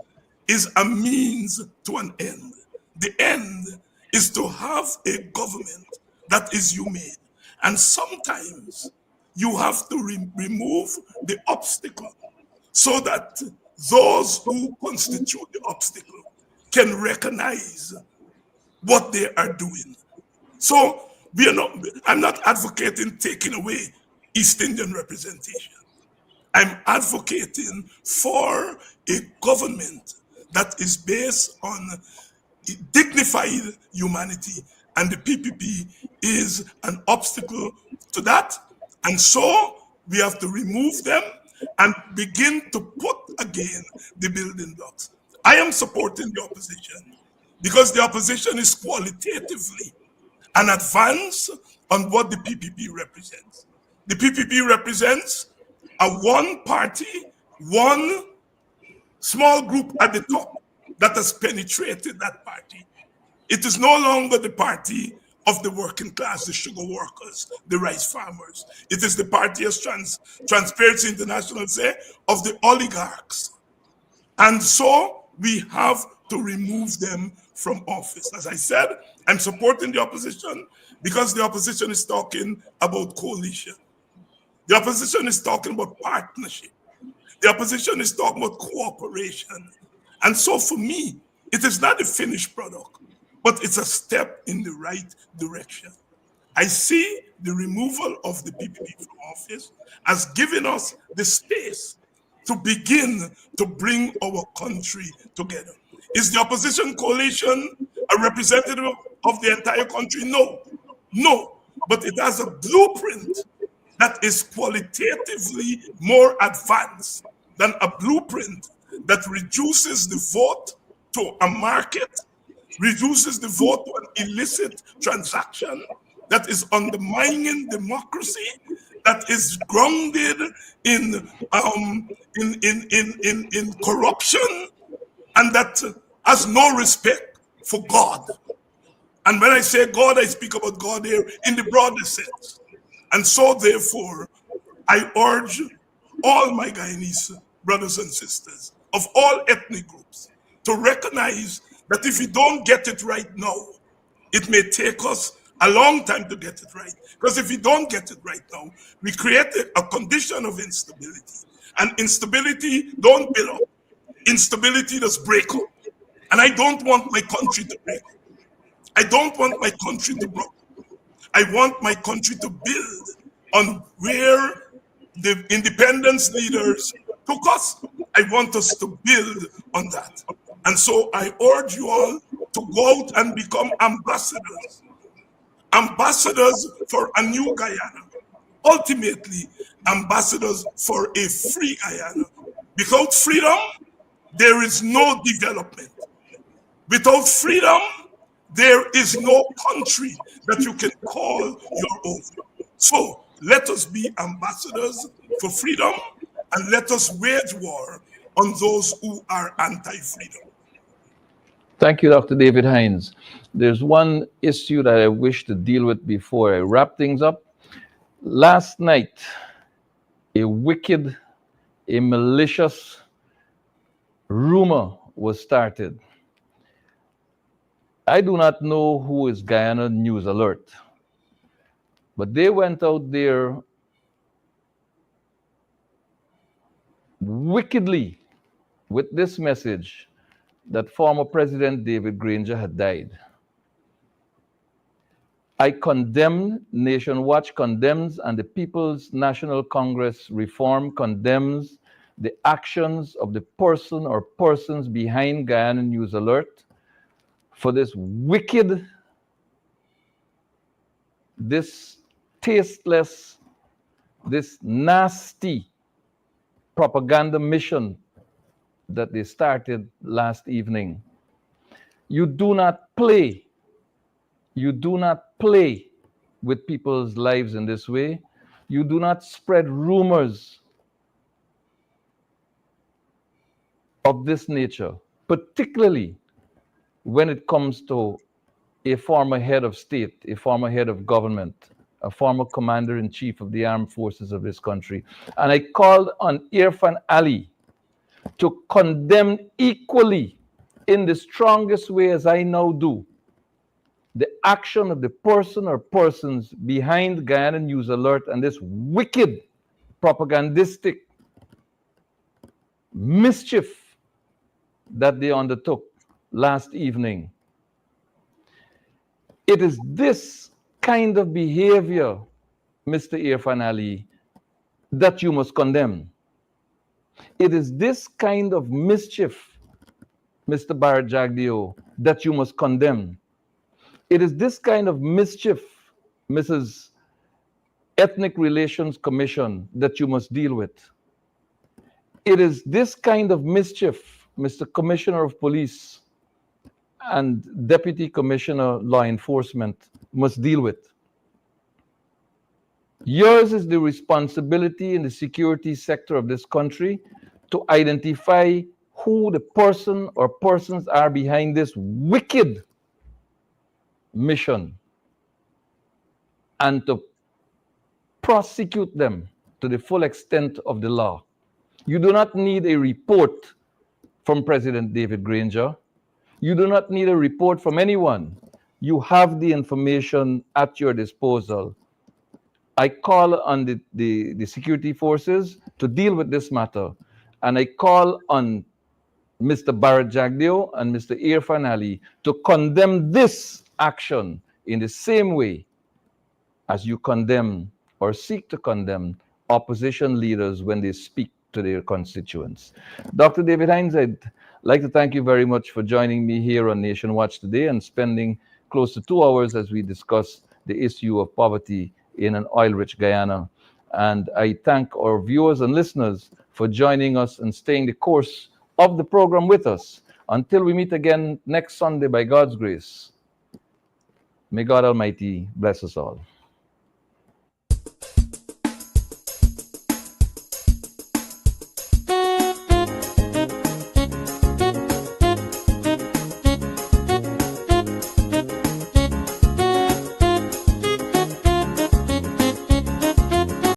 is a means to an end. The end is to have a government that is humane. And sometimes you have to remove the obstacle so that those who constitute the obstacle can recognize what they are doing. So I'm not advocating taking away East Indian representation. I'm advocating for a government that is based on dignified humanity, and the PPP is an obstacle to that. And so we have to remove them and begin to put again the building blocks. I am supporting the opposition because the opposition is qualitatively an advance on what the PPP represents. The PPP represents a one party, one small group at the top that has penetrated that party. It is no longer the party of the working class, the sugar workers, the rice farmers. It is the party, as Transparency International say, of the oligarchs. And so we have to remove them from office. As I said, I'm supporting the opposition because the opposition is talking about coalition. The opposition is talking about partnership. The opposition is talking about cooperation. And so for me, It is not a finished product, but it's a step in the right direction. I see the removal of the PPP from office as giving us the space to begin to bring our country together. Is the opposition coalition a representative of the entire country? No, no, but it has a blueprint that is qualitatively more advanced than a blueprint that reduces the vote to a market, reduces the vote to an illicit transaction that is undermining democracy, that is grounded in corruption, and that has no respect for God. And when I say God, I speak about God here in the broadest sense. And so, therefore, I urge all my Guyanese brothers and sisters of all ethnic groups to recognize that if we don't get it right now, it may take us a long time to get it right. Because if we don't get it right now, we create a condition of instability. And instability don't build up. Instability does break up. And I don't want my country to break up. I don't want my country to break up. I want my country to build on where the independence leaders took us. I want us to build on that. And so I urge you all to go out and become ambassadors. Ambassadors for a new Guyana. Ultimately, ambassadors for a free Guyana. Without freedom, there is no development. Without freedom, there is no country that you can call your own. So let us be ambassadors for freedom, and let us wage war on those who are anti-freedom. Thank you, Dr. David Hinds. There's one issue that I wish to deal with before I wrap things up. Last night, a wicked, a malicious rumor was started. I do not know who is Guyana News Alert, but they went out there wickedly with this message that former President David Granger had died. I condemn, Nation Watch condemns, and the People's National Congress Reform condemns the actions of the person or persons behind Guyana News Alert for this wicked, this tasteless, this nasty propaganda mission that they started last evening. You do not play with people's lives in this way. You do not spread rumors of this nature, particularly when it comes to a former head of state, a former head of government, a former commander-in-chief of the armed forces of this country. And I called on Irfan Ali to condemn equally, in the strongest way as I now do, the action of the person or persons behind Guyana News Alert and this wicked propagandistic mischief that they undertook last evening. It is this kind of behavior, Mr. Irfan Ali, that you must condemn. It is this kind of mischief, Mr. Barrett Jagdeo, that you must condemn. It is this kind of mischief, Mrs. Ethnic Relations Commission, that you must deal with. It is this kind of mischief, Mr. Commissioner of Police and Deputy Commissioner Law Enforcement must deal with. Yours is the responsibility in the security sector of this country to identify who the person or persons are behind this wicked mission and to prosecute them to the full extent of the law. You do not need a report from President David Granger. You do not need a report from anyone. You have the information at your disposal. I call on the security forces to deal with this matter, and I call on Mr. Barrett Jagdeo and Mr. Irfan Ali to condemn this action in the same way as you condemn or seek to condemn opposition leaders when they speak to their constituents. Dr. David Hinds, I'd like to thank you very much for joining me here on Nation Watch today and spending close to 2 hours as we discuss the issue of poverty in an oil-rich Guyana. And I thank our viewers and listeners for joining us and staying the course of the program with us. Until we meet again next Sunday, by God's grace, may God Almighty bless us all.